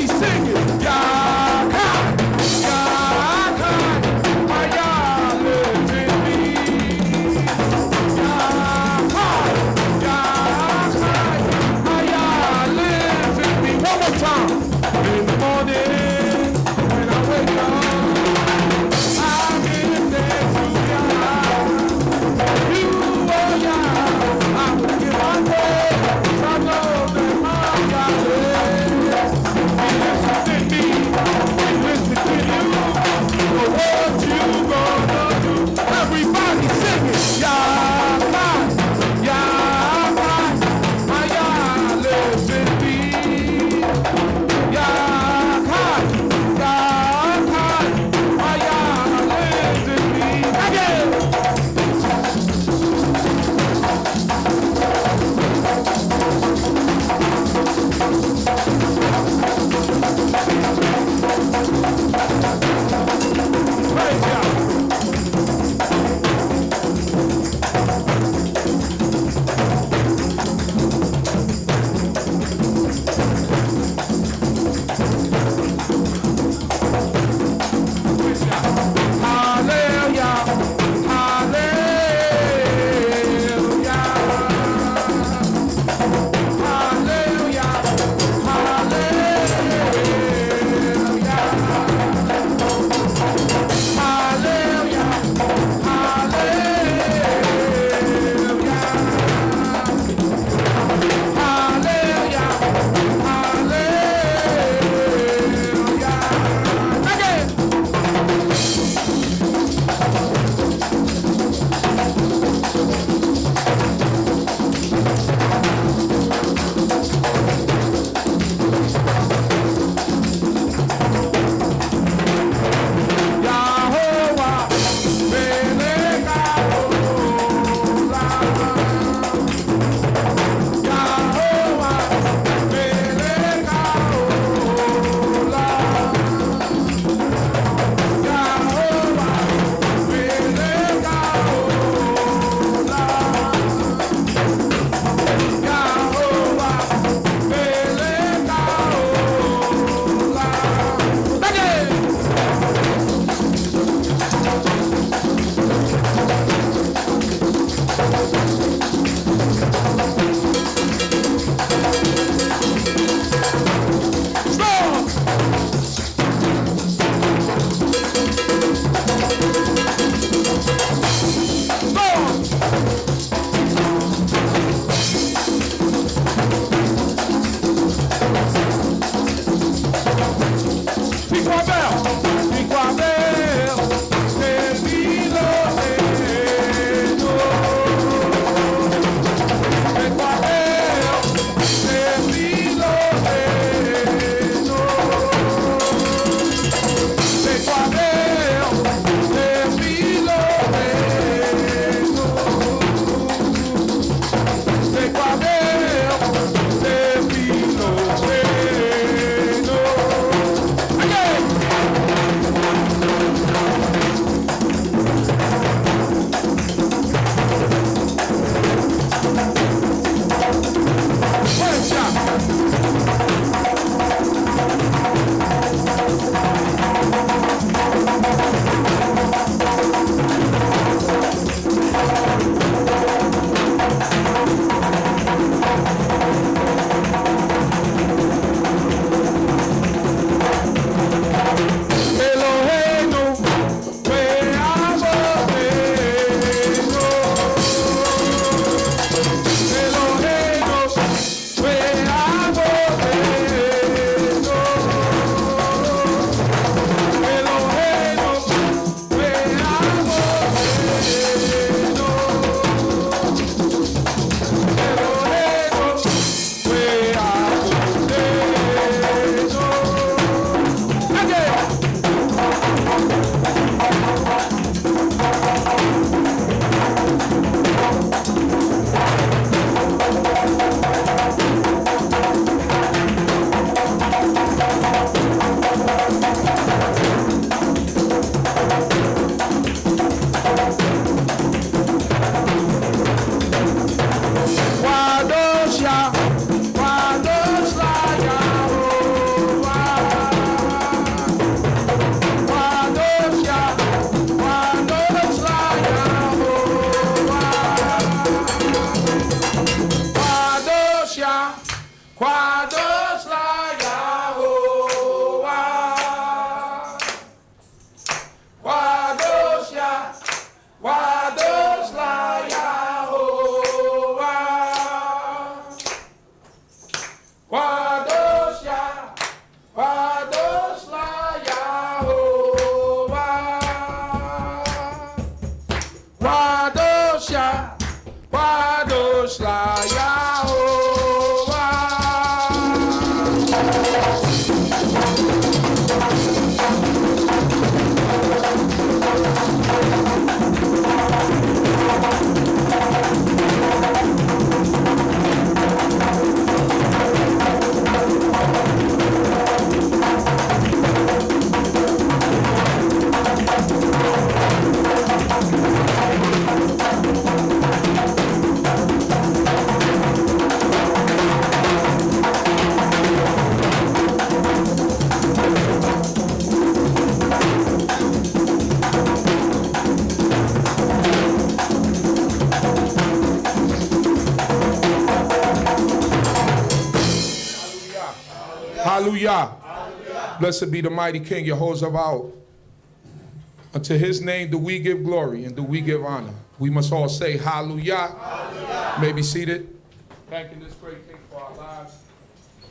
we sing it. Yah, Yah, my Yah lives in me. Yah, my Yah lives in me. One more time. In the morning, when I wake up, I give thanks to Yah. You, oh Yah, I will give my praise. I know that my Yah lives. He lives within Hallelujah. Blessed be the mighty King, Yehoshua. Unto his name do we give glory and do we give honor. We must all say hallelujah. Hallelujah. May be seated. Thanking this great King for our lives.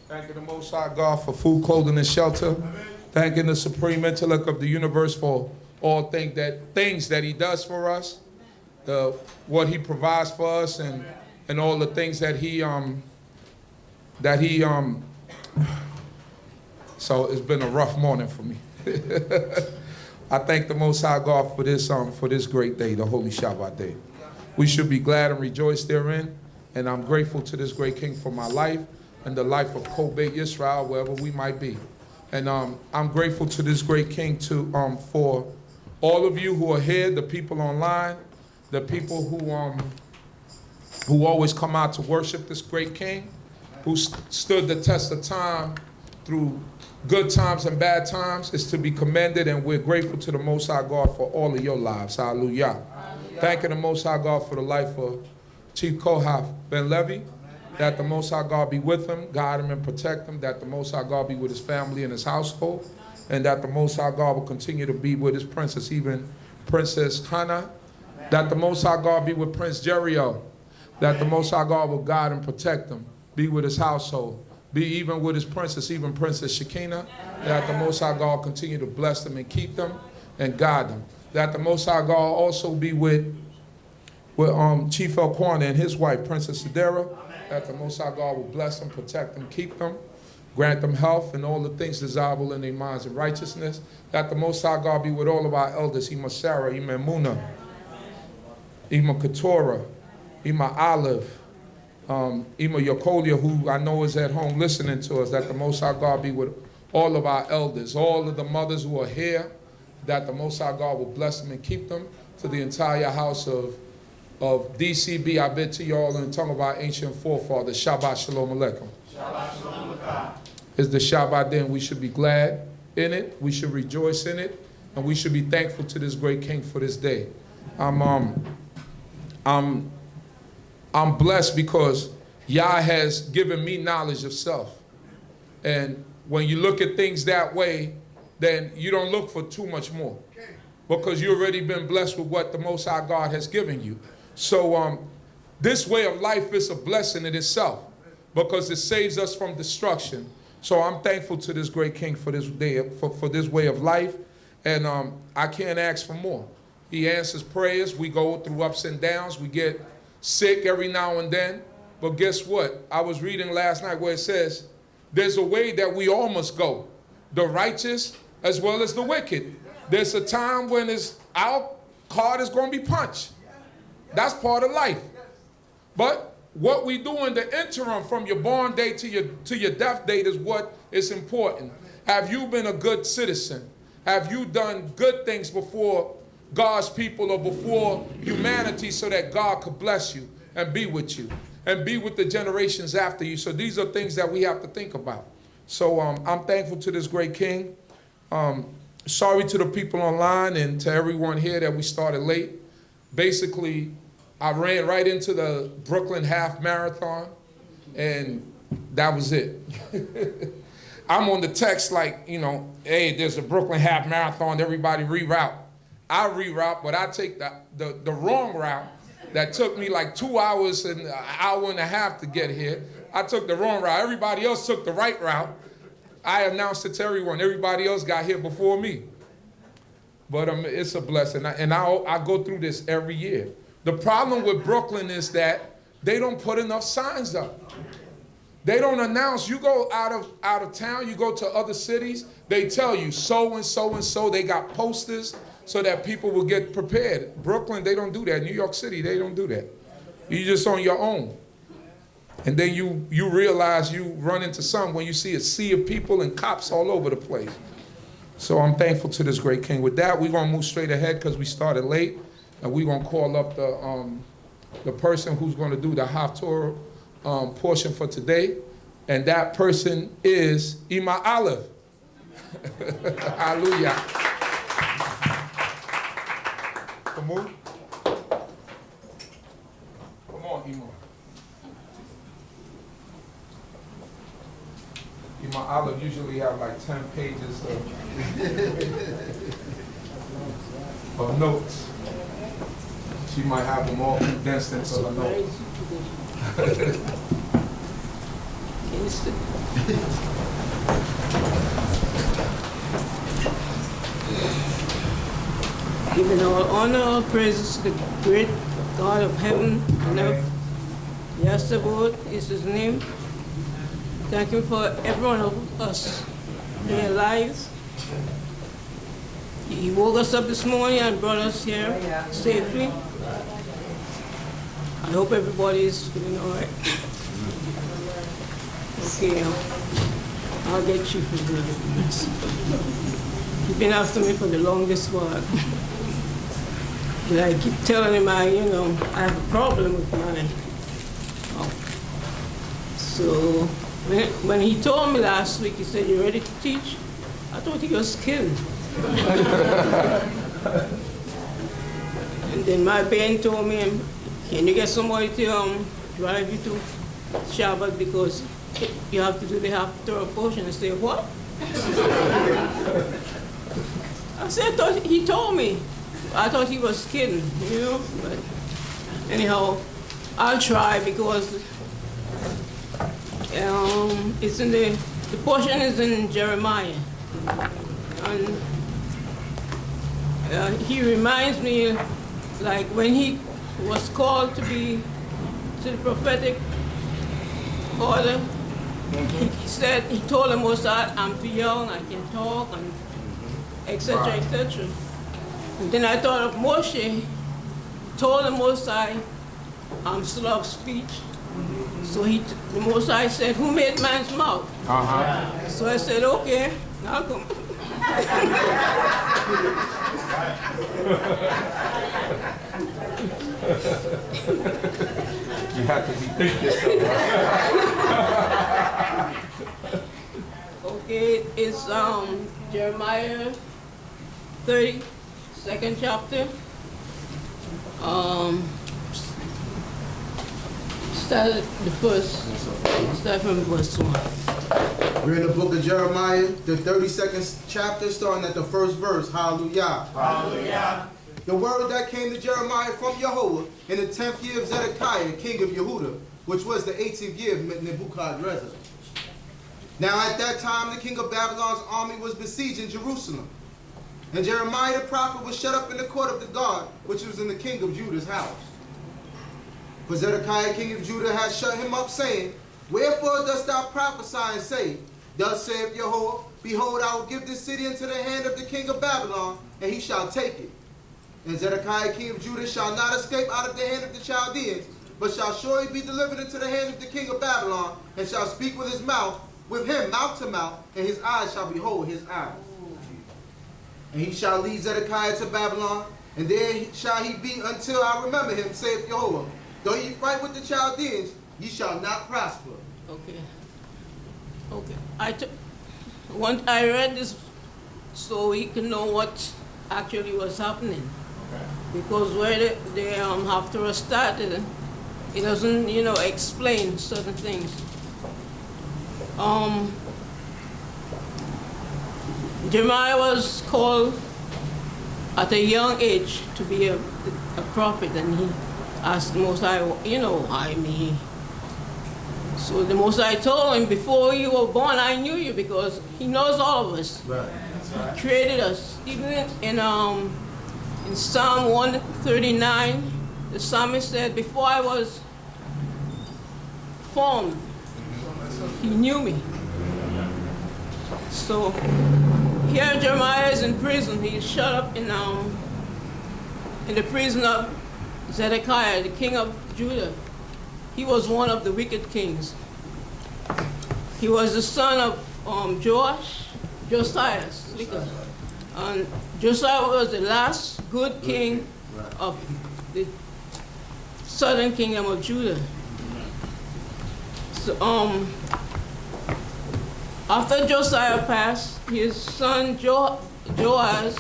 Thanking the Most High God for food, clothing, and shelter. Amen. Thanking the supreme intellect of the universe for all things that he does for us. What he provides for us and all the things that he so it's been a rough morning for me. I thank the Most High God for this great day, the Holy Shabbat day. We should be glad and rejoice therein, and I'm grateful to this great King for my life and the life of Yisrael, wherever we might be. And I'm grateful to this great King for all of you who are here, the people online, the people who always come out to worship this great King, who stood the test of time through good times and bad times, is to be commended, and we're grateful to the Most High God for all of your lives. Hallelujah. Thanking the Most High God for the life of Chief Kohath Ben Levi, that the Most High God be with him, guide him and protect him, that the Most High God be with his family and his household, and that the Most High God will continue to be with his princess, even Princess Hannah, that the Most High God be with Prince Jeriel, that the Most High God will guide and protect him, be with his household, be even with his princess, even Princess Shekinah, that the Most High God continue to bless them and keep them and guide them, that the Most High God also be with Chief Elquana and his wife, Princess Sedera, that the Most High God will bless them, protect them, keep them, grant them health and all the things desirable in their minds and righteousness, that the Most High God be with all of our elders, Ima Sarah, Ima Muna, Ima Keturah, Ima Olive, Ima Yokolia, who I know is at home listening to us, that the Most High God be with all of our elders, all of the mothers who are here, that the Most High God will bless them and keep them, to the entire house of D.C.B. I bid to you all in the tongue of our ancient forefathers, Shabbat Shalom Aleichem. Shabbat Shalom Aleichem. It's the Shabbat day, and we should be glad in it, we should rejoice in it, and we should be thankful to this great King for this day. I'm blessed because Yah has given me knowledge of self. And when you look at things that way, then you don't look for too much more, because you've already been blessed with what the Most High God has given you. So this way of life is a blessing in itself, because it saves us from destruction. So I'm thankful to this great King for this day, for this way of life, and I can't ask for more. He answers prayers. We go through ups and downs. We get sick every now and then. But guess what? I was reading last night where it says, there's a way that we all must go, the righteous as well as the wicked. There's a time when our card is going to be punched. That's part of life. But what we do in the interim from your born date to your death date is what is important. Have you been a good citizen? Have you done good things before God's people or before humanity, so that God could bless you and be with you and be with the generations after you? So these are things that we have to think about. So I'm thankful to this great King. Sorry to the people online and to everyone here that we started late. Basically, I ran right into the Brooklyn half marathon, and that was it. I'm on the text like, hey, there's a Brooklyn half marathon, everybody reroute. I reroute, but I take the wrong route that took me like 2 hours and an hour and a half to get here. I took the wrong route. Everybody else took the right route. I announced it to everyone. Everybody else got here before me. But it's a blessing. And I go through this every year. The problem with Brooklyn is that they don't put enough signs up. They don't announce. You go out of town, you go to other cities, they tell you so and so and so. They got posters so that people will get prepared. Brooklyn, they don't do that. New York City, they don't do that. You're just on your own. And then you realize you run into something when you see a sea of people and cops all over the place. So I'm thankful to this great King. With that, we're going to move straight ahead because we started late. And we're going to call up the person who's going to do the Haftorah portion for today. And that person is Ima Olive. Hallelujah. Come on. Come on, Ima. my olive usually have like 10 pages of notes. She might have them all condensed into a note. Giving all honor, all praises to the great God of heaven and earth. Yashabot is his name. Thank you for every one of us their lives. He woke us up this morning and brought us here safely. I hope everybody is feeling all right. Okay, I'll get you for good. You've been after me for the longest while. But I keep telling him I have a problem with mine. So when he told me last week, he said, "You ready to teach?" I thought he was kidding. And then my Ben told me, "Can you get somebody to drive you to Shabbat because you have to do the half Torah portion?" I said, "What?" I said, he told me. I thought he was kidding, but anyhow, I'll try because it's in the portion is in Jeremiah. And he reminds me, like when he was called to be to the prophetic order, he told the Most High, "I'm too young, I can talk," and etc., etc. And then I thought of Moshe, told the Most High, "I'm slow of speech." So the Most High said, "Who made man's mouth?" So I said, "Okay, I'll come." You have to be thinking. Okay, it's Jeremiah 32nd chapter. Start from verse 1. We're in the book of Jeremiah, the 32nd chapter, starting at the first verse. Hallelujah. Hallelujah. The word that came to Jeremiah from Yahweh in the 10th year of Zedekiah, king of Yehuda, which was the 18th year of Nebuchadnezzar. Now at that time the king of Babylon's army was besieging Jerusalem. And Jeremiah the prophet was shut up in the court of the guard, which was in the king of Judah's house. For Zedekiah king of Judah had shut him up, saying, "Wherefore dost thou prophesy and say, Thus saith Yahweh, Behold, I will give this city into the hand of the king of Babylon, and he shall take it. And Zedekiah king of Judah shall not escape out of the hand of the Chaldeans, but shall surely be delivered into the hand of the king of Babylon, and shall speak with his mouth, with him mouth to mouth, and his eyes shall behold his eyes. And he shall lead Zedekiah to Babylon, and there shall he be until I remember him, saith Yahweh. Though ye fight with the Chaldeans, ye shall not prosper." Okay. I read this so we can know what actually was happening. Because where the Haftarah started, it doesn't, explain certain things. Jeremiah was called at a young age to be a prophet, and he asked the Most High, So the Most High told him, "Before you were born, I knew you," because he knows all of us. Right. He created us. Even in Psalm 139, the psalmist said, "Before I was formed, he knew me." So here Jeremiah is in prison. He's shut up in the prison of Zedekiah, the king of Judah. He was one of the wicked kings. He was the son of Josiah. And Josiah was the last good king of the southern kingdom of Judah. So, after Josiah passed, his son Joaz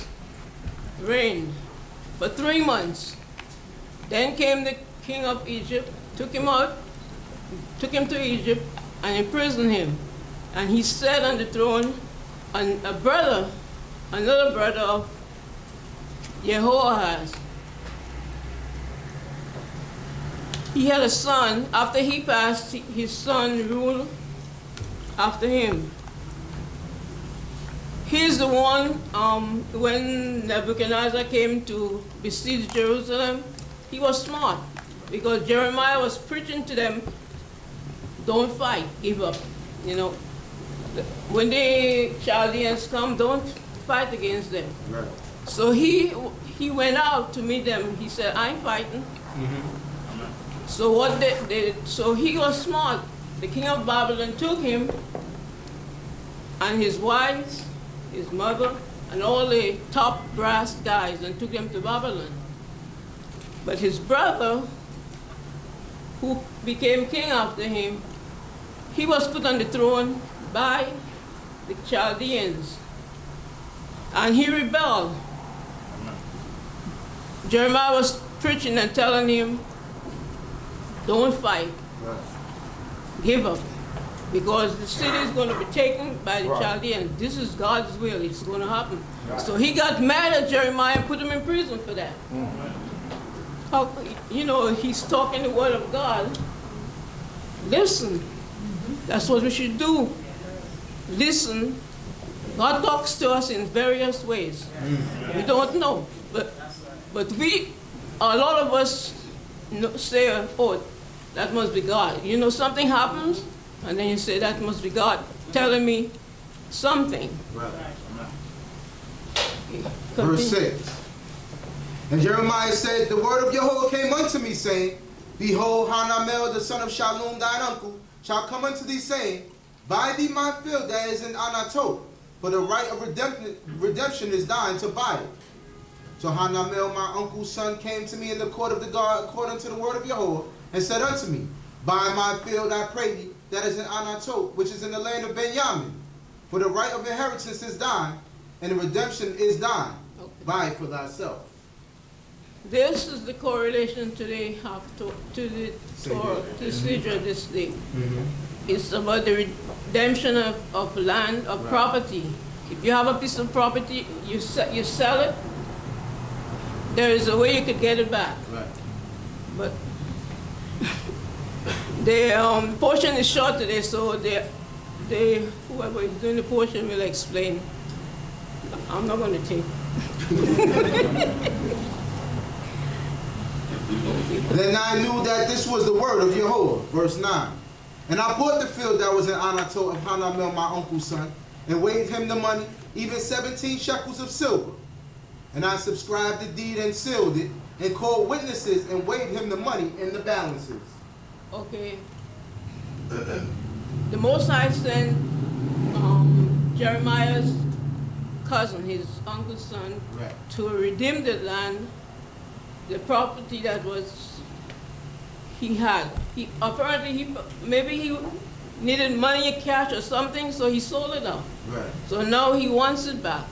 reigned for 3 months. Then came the king of Egypt, took him to Egypt, and imprisoned him. And he sat on the throne, and another brother of Jehoahaz, he had a son. After he passed, his son ruled after him. He's the one, when Nebuchadnezzar came to besiege Jerusalem, he was smart, because Jeremiah was preaching to them, don't fight, give up. You know, when the Chaldeans come, don't fight against them. Right. So he went out to meet them. He said, I ain't fighting. So what so he was smart. The king of Babylon took him and his wives, his mother, and all the top brass guys, and took them to Babylon. But his brother, who became king after him, he was put on the throne by the Chaldeans, and he rebelled. Jeremiah was preaching and telling him, don't fight, give up, because the city is going to be taken by the Chaldeans. This is God's will, it's going to happen. So he got mad at Jeremiah and put him in prison for that. How, you know, he's talking the word of God. Listen, that's what we should do. Listen. God talks to us in various ways. We don't know, but a lot of us say, oh, that must be God. You know, something happens, and then you say, that must be God telling me something. Right. Verse 6. And Jeremiah said, the word of Jehovah came unto me, saying, behold, Hanamel, the son of Shalom, thine uncle, shall come unto thee, saying, buy thee my field that is in Anatot, for the right of redemption is thine to buy it. So Hanamel, my uncle's son, came to me in the court of the guard according to the word of Jehovah, and said unto me, buy my field, I pray thee, that is in Anatot, which is in the land of Benjamin. For the right of inheritance is thine, and the redemption is thine. Okay. Buy it for thyself. This is the correlation today to the Torah, to Sidra this day. It's about the redemption of land, of property. If you have a piece of property, you sell it, there is a way you could get it back. Right. But the portion is short today, so whoever is doing the portion will explain. I'm not going to take. Then I knew that this was the word of Jehovah. Verse 9. And I bought the field that was in Anatot of Hanamel, my uncle's son, and weighed him the money, even 17 shekels of silver. And I subscribed the deed and sealed it, and called witnesses and weighed him the money in the balances. Okay. The Most High sent Jeremiah's cousin, his uncle's son, right, to redeem the land, the property that he had. Maybe he needed money, cash or something, so he sold it off. Right. So now he wants it back.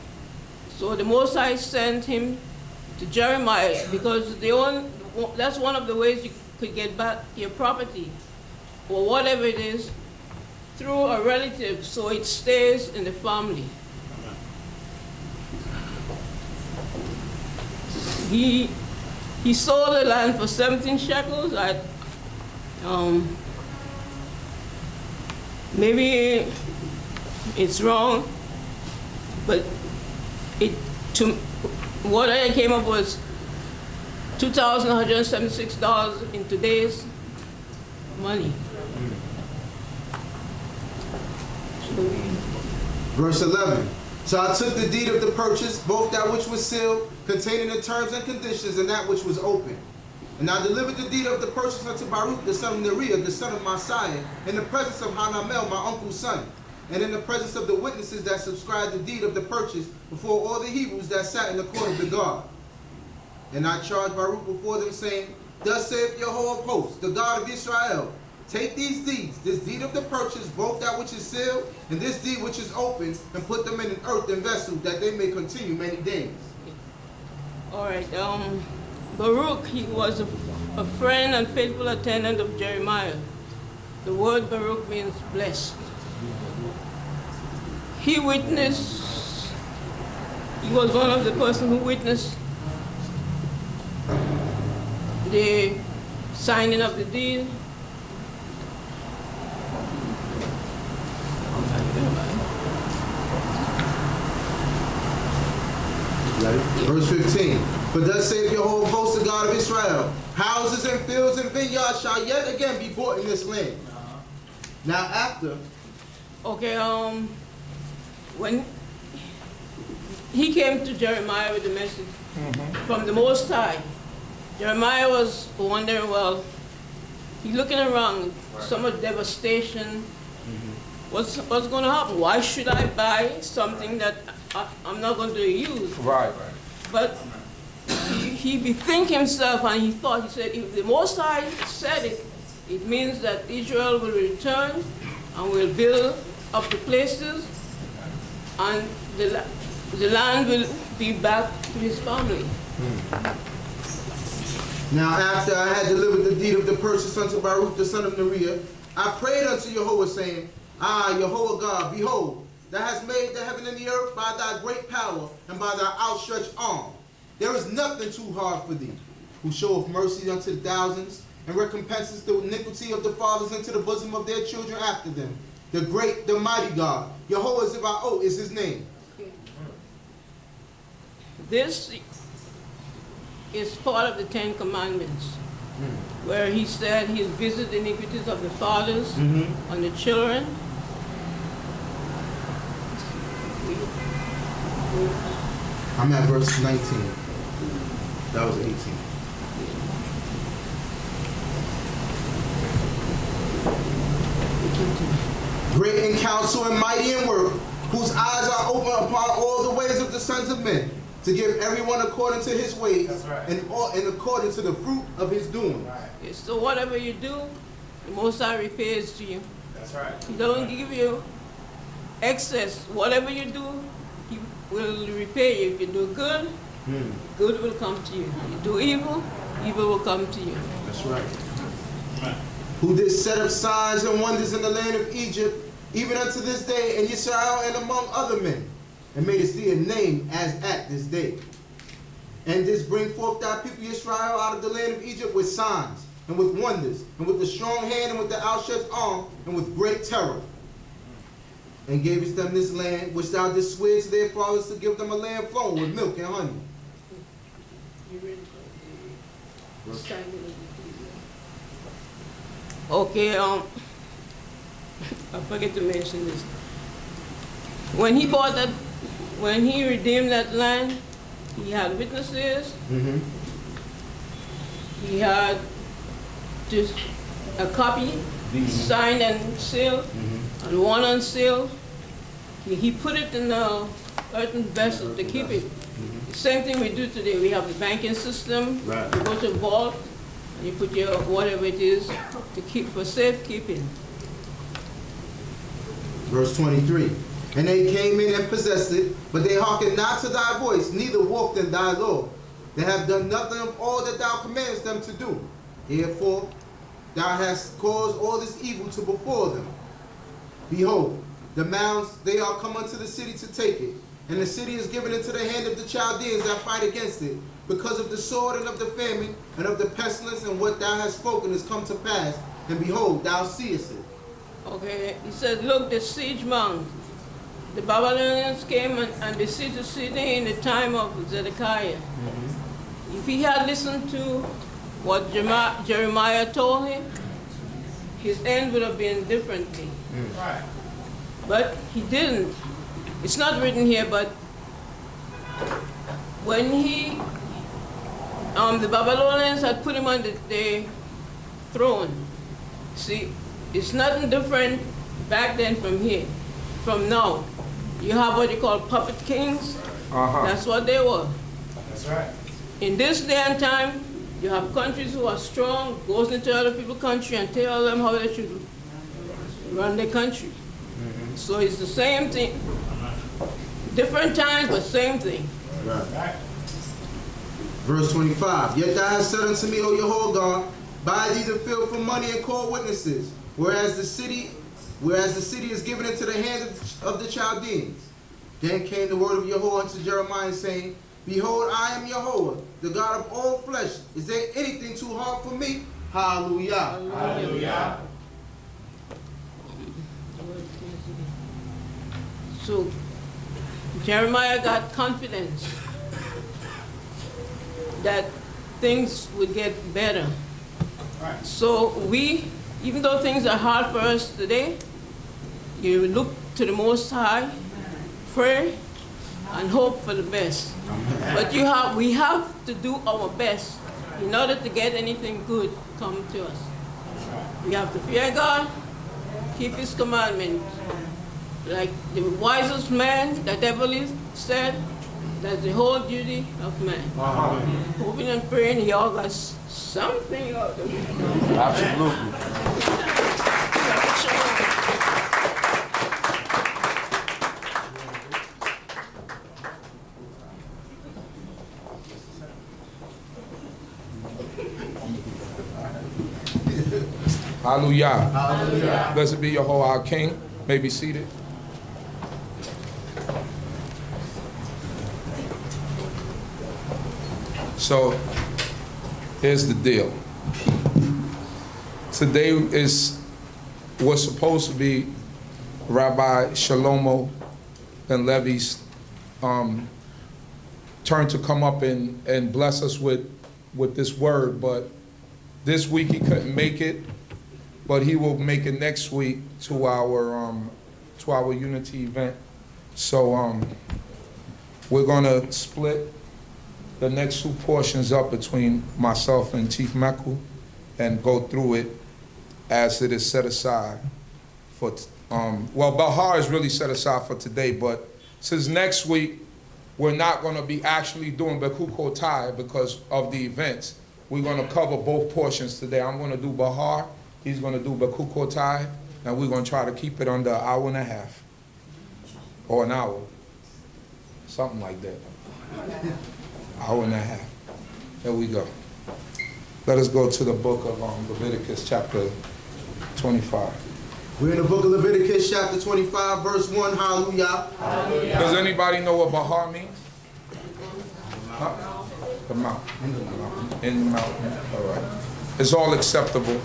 So the Most High sent him to Jeremiah, because that's one of the ways you could get back your property, or whatever it is, through a relative, so it stays in the family. He sold the land for 17 shekels. Maybe it's wrong, but what I came up was $2,176 in today's money. Verse 11. So I took the deed of the purchase, both that which was sealed, containing the terms and conditions, and that which was open. And I delivered the deed of the purchase unto Baruch, the son of Neriah, the son of Messiah, in the presence of Hanamel, my uncle's son, and in the presence of the witnesses that subscribed the deed of the purchase before all the Hebrews that sat in the court of the guard. And I charged Baruch before them, saying, thus saith Jehovah of hosts, the God of Israel, take these deeds, this deed of the purchase, both that which is sealed and this deed which is open, and put them in an earthen vessel, that they may continue many days. All right. Baruch, he was a friend and faithful attendant of Jeremiah. The word Baruch means blessed. he witnessed, he was one of the person who witnessed the signing of the deed. Verse 15. For thus saith Jehovah, host of God of Israel, houses and fields and vineyards shall yet again be bought in this land. Now after. Okay, when he came to Jeremiah with the message from the Most High, Jeremiah was wondering, well, he's looking around, so much devastation. What's going to happen? Why should I buy something that I'm not going to use? Right. But he bethink himself and he thought, he said, if the Most High said it, it means that Israel will return and will build up the places and the land will be back to his family. Now after I had delivered the deed of the purchase unto Baruch the son of Neriah, I prayed unto Jehovah, saying, Ah, Jehovah God, behold, thou hast made the heaven and the earth by thy great power and by thy outstretched arm. There is nothing too hard for thee, who showeth mercy unto the thousands, and recompenses the iniquity of the fathers into the bosom of their children after them. The great, the mighty God, Jehovah Zebaoth is his name. This is part of the Ten Commandments, where he said he'll visit the iniquities of the fathers on the children. I'm at verse 19. That was 18. Great in counsel and mighty in work, whose eyes are open upon all the ways of the sons of men, to give everyone according to his ways, and according to the fruit of his doing. Okay, so whatever you do, the Most High repays to you. That's right. He don't give you excess. Whatever you do, he will repay you. If you do good, good will come to you. If you do evil, evil will come to you. That's right. Who did set up signs and wonders in the land of Egypt, even unto this day, in Yisrael and among other men, and made us see a name as at this day. And this bring forth thy people Israel out of the land of Egypt with signs, and with wonders, and with the strong hand, and with the outstretched arm, and with great terror. And gavest them this land, which thou didst swear to their fathers to give them a land flowing with milk and honey. Okay, I forget to mention this. When he bought that, when he redeemed that land, he had witnesses. He had just a copy, signed and sealed, and one unsealed. He put it in a earthen vessel to keep it. The same thing we do today. We have the banking system. Right. You go to the vault, and you put your whatever it is to keep for safekeeping. Verse 23. And they came in and possessed it, but they hearkened not to thy voice, neither walked in thy law. They have done nothing of all that thou commandest them to do. Therefore, thou hast caused all this evil to befall them. Behold, the mounds, they are come unto the city to take it, and the city is given into the hand of the Chaldeans that fight against it, because of the sword and of the famine and of the pestilence, and what thou hast spoken is come to pass, and behold, thou seest it. Okay, he said, look, the siege mound. The Babylonians came and besieged the city in the time of Zedekiah. If he had listened to what Jeremiah told him, his end would have been differently. Right. But he didn't. It's not written here, but when the Babylonians had put him on the throne, see, it's nothing different back then from now. You have what you call puppet kings. That's what they were. That's right. In this day and time, you have countries who are strong, goes into other people's country and tell them how they should run their country. So it's the same thing. Different times, but same thing. Right. Verse 25. Yet thou hast said unto me, O Jehovah God, buy thee the field for money and call witnesses, whereas the city whereas the city is given into the hand of the Chaldeans. Then came the word of Yahweh unto Jeremiah, saying, Behold, I am Yahweh, the God of all flesh. Is there anything too hard for me? Hallelujah. Hallelujah. So Jeremiah got confidence that things would get better. Right. So we, even though things are hard for us today, you look to the Most High, pray, and hope for the best. But we have to do our best in order to get anything good come to us. We have to fear God, keep His commandments. Like the wisest man that ever lived said, that's the whole duty of man. Hoping and praying, he all got something out of it. Absolutely. Hallelujah. Hallelujah. Blessed be Yahweh our King. May be seated. So, here's the deal. Today was supposed to be Rabbi Shalom and Levy's turn to come up and bless us with this word, but this week he couldn't make it, but he will make it next week to our unity event. So we're gonna split the next two portions up between myself and Chief Meku and go through it as it is set aside for, well, Behar is really set aside for today, but since next week, we're not gonna be actually doing Bechukotai because of the events. We're gonna cover both portions today. I'm gonna do Behar, he's gonna do Bechukotai, and we're gonna try to keep it under an hour and a half, or an hour, something like that. Hour and a half. There we go. Let us go to the book of Leviticus chapter 25. We're in the book of Leviticus chapter 25, verse 1. Hallelujah. Hallelujah. Does anybody know what Behar means? Huh? The mountain. In the mountain. All right. It's all acceptable.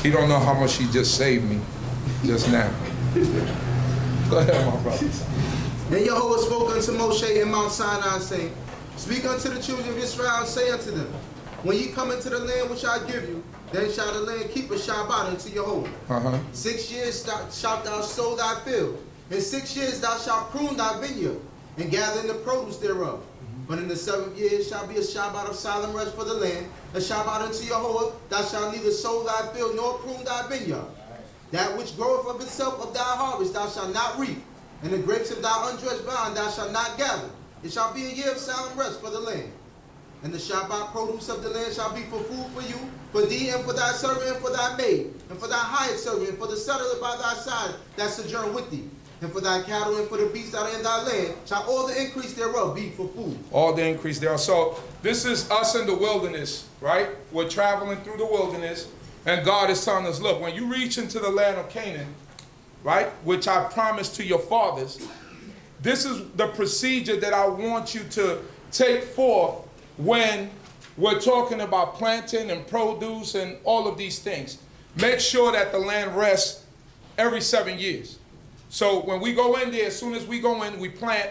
He don't know how much he just saved me just now. Go ahead, my brother. Then Yahweh spoke unto Moshe in Mount Sinai, saying, Speak unto the children of Israel, and say unto them, When ye come into the land which I give you, then shall the land keep a Shabbat unto Yahweh. 6 years shalt thou sow thy field, and 6 years thou shalt prune thy vineyard, and gather in the produce thereof. But in the 7th year shall be a Shabbat of solemn rest for the land, a Shabbat unto Yahweh. Thou shalt neither sow thy field nor prune thy vineyard. That which groweth of itself of thy harvest thou shalt not reap, and the grapes of thy undressed vine thou shalt not gather. It shall be a year of solemn rest for the land. And the Shabbat produce of the land shall be for food for you, for thee, and for thy servant, and for thy maid, and for thy hired servant, and for the settler by thy side that sojourn with thee. And for thy cattle, and for the beasts that are in thy land, shall all the increase thereof be for food. All the increase thereof. So this is us in the wilderness, right? We're traveling through the wilderness, and God is telling us, look, when you reach into the land of Canaan, right, which I promised to your fathers, this is the procedure that I want you to take forth when we're talking about planting and produce and all of these things. Make sure that the land rests every 7 years. So when we go in there, as soon as we go in, we plant,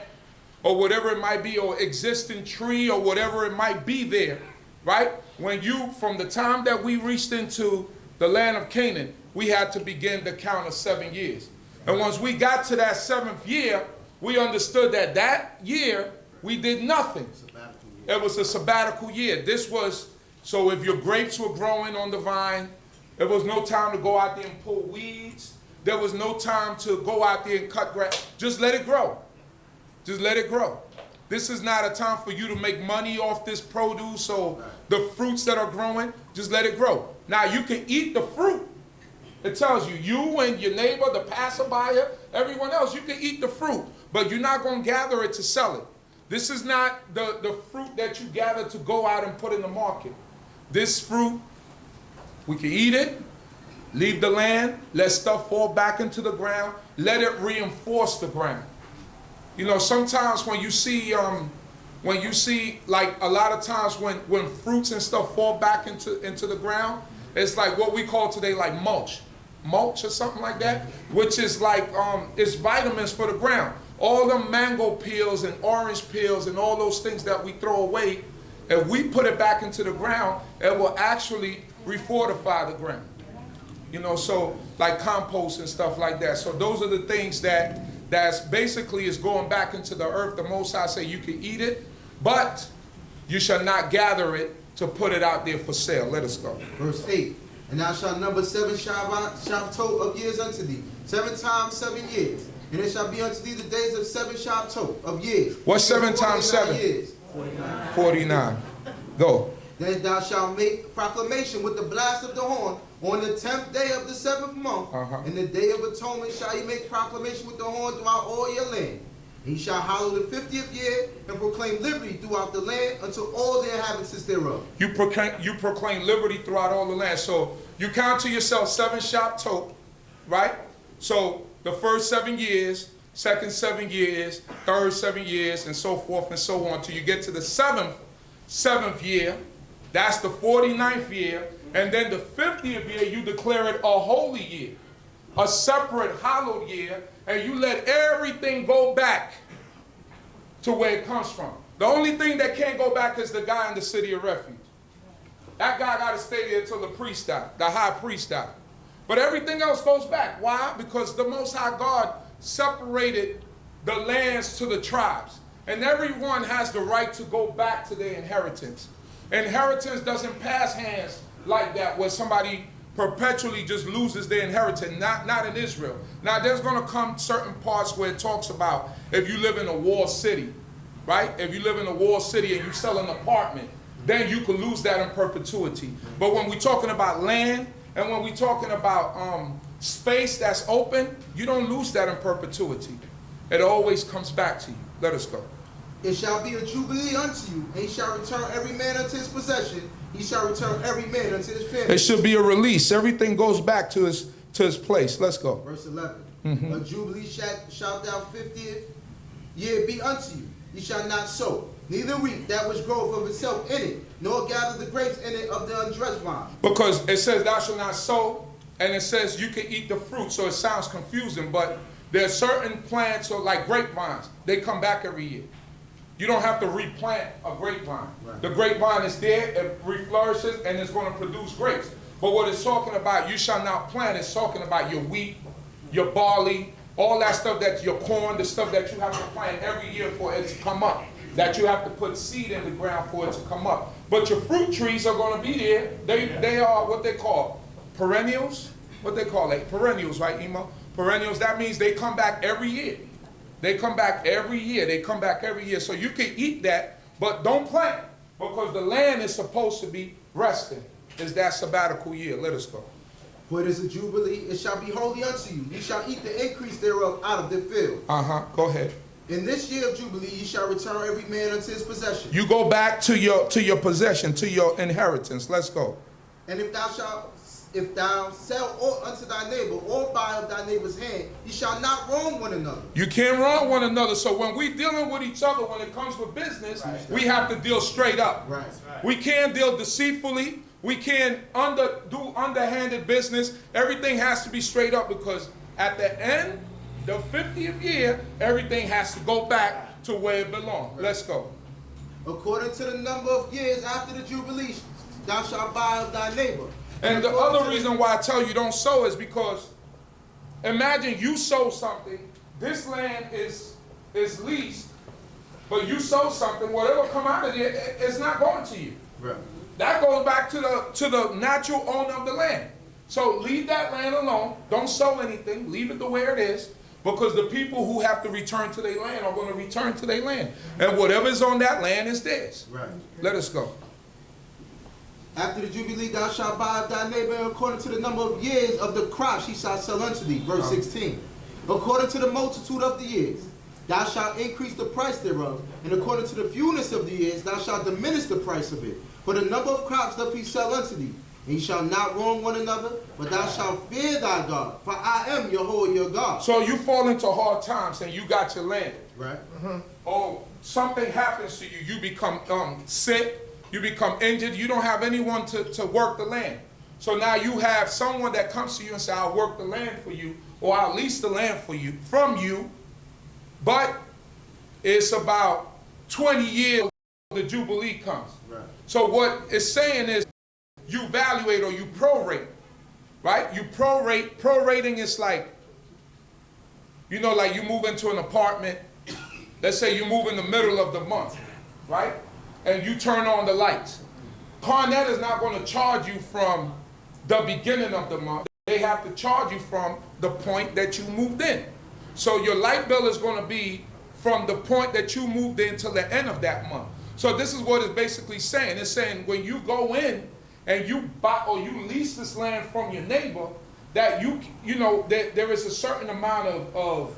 or whatever it might be, or existing tree, or whatever it might be there, right? When you, from the time that we reached into the land of Canaan, we had to begin the count of 7 years. And once we got to that 7th year, we understood that that year we did nothing. It was a sabbatical year. This was, so if your grapes were growing on the vine, there was no time to go out there and pull weeds. There was no time to go out there and cut grass. Just let it grow. Just let it grow. This is not a time for you to make money off this produce or the fruits that are growing. Just let it grow. Now you can eat the fruit. It tells you, you and your neighbor, the passerby, everyone else, you can eat the fruit, but you're not going to gather it to sell it. This is not the fruit that you gather to go out and put in the market. This fruit, we can eat it, Leave the land, let stuff fall back into the ground, let it reinforce the ground. You know, sometimes when you see like a lot of times when fruits and stuff fall back into the ground, it's like what we call today like mulch or something like that, which is like it's vitamins for the ground. All the mango peels and orange peels and all those things that we throw away, if we put it back into the ground, it will actually refortify the ground. You know, so like compost and stuff like that. So those are the things that's basically is going back into the earth. The Most High say you can eat it, but you shall not gather it to put it out there for sale. Let us go. Verse 8. And thou shalt number 7 Shabbatot of years unto thee, 7 times 7 years. And it shall be unto thee the days of 7 Shabbatot of years. What's 7 times 7? Years. 49. Go. Then thou shalt make proclamation with the blast of the horn on the 10th day of the 7th month. In the day of atonement shall ye make proclamation with the horn throughout all your land. And ye shall hallow the 50th year and proclaim liberty throughout the land unto all the inhabitants thereof. You proclaim liberty throughout all the land. So you count to yourself 7 Shabbatot, right? So the first 7 years, second 7 years, third 7 years, and so forth and so on, till you get to the seventh year. That's the 49th year. And then the 50th year, you declare it a holy year, a separate hallowed year, and you let everything go back to where it comes from. The only thing that can't go back is the guy in the city of refuge. That guy got to stay there until the priest died, the high priest died. But everything else goes back. Why? Because the Most High God separated the lands to the tribes. And everyone has the right to go back to their inheritance. Inheritance doesn't pass hands like that, where somebody perpetually just loses their inheritance. Not in Israel. Now, there's going to come certain parts where it talks about if you live in a walled city, right? If you live in a walled city and you sell an apartment, then you can lose that in perpetuity. But when we're talking about land and when we're talking about space that's open, you don't lose that in perpetuity. It always comes back to you. Let us go. It shall be a jubilee unto you, and he shall return every man unto his possession. He shall return every man unto his family. It should be a release. Everything goes back to his place. Let's go. Verse 11. A jubilee shalt thou 50th year be unto you. Ye shall not sow, neither reap that which groweth of itself in it, nor gather the grapes in it of the undressed vine. Because it says thou shalt not sow, and it says you can eat the fruit, so it sounds confusing, but there are certain plants, or like grapevines, they come back every year. You don't have to replant a grapevine. Right. The grapevine is there, it reflourishes, and it's going to produce grapes. But what it's talking about, you shall not plant, it's talking about your wheat, your barley, all that stuff, that's your corn, the stuff that you have to plant every year for it to come up, that you have to put seed in the ground for it to come up. But your fruit trees are going to be there. They are what they call perennials. What they call it? Perennials, right, Emo? Perennials, that means they come back every year. They come back every year. They come back every year. So you can eat that, but don't plant, because the land is supposed to be resting. It's that sabbatical year. Let us go. For it is a jubilee, it shall be holy unto you. You shall eat the increase thereof out of the field. Go ahead. In this year of jubilee, you shall return every man unto his possession. You go back to your possession, to your inheritance. Let's go. And if thou sell aught unto thy neighbor, or buy of thy neighbor's hand, you shall not wrong one another. You can't wrong one another. So when we're dealing with each other, when it comes with business, we have to deal straight up. Right. We can't deal deceitfully. We can't do underhanded business. Everything has to be straight up, because at the end, the 50th year, everything has to go back to where it belongs. Right. Let's go. According to the number of years after the jubilee, thou shalt buy of thy neighbor. And the other reason why I tell you don't sow is because imagine you sow something, this land is leased, but you sow something, whatever come out of it, it's not going to you. Right. That goes back to the natural owner of the land. So leave that land alone. Don't sow anything. Leave it the way it is, because the people who have to return to their land are going to return to their land. And whatever is on that land is theirs. Right. Let us go. After the jubilee, thou shalt buy of thy neighbor according to the number of years of the crops he shall sell unto thee. Verse 16. According to the multitude of the years, thou shalt increase the price thereof, and according to the fewness of the years, thou shalt diminish the price of it. For the number of crops doth he sell unto thee. And ye shall not wrong one another, but thou shalt fear thy God, for I am Yahweh your God. So you fall into hard times and you got your land. Right. Or something happens to you, you become sick, you become injured, you don't have anyone to work the land. So now you have someone that comes to you and says, I'll work the land for you, or I'll lease the land for you, from you, but it's about 20 years the jubilee comes. Right. So what it's saying is you evaluate or you prorate, right? You prorate. Prorating is like, you know, like you move into an apartment. Let's say you move in the middle of the month, right? And you turn on the lights. Con Ed is not going to charge you from the beginning of the month. They have to charge you from the point that you moved in. So your light bill is going to be from the point that you moved in till the end of that month. So this is what it's basically saying. It's saying when you go in and you buy or you lease this land from your neighbor, that you know that there is a certain amount of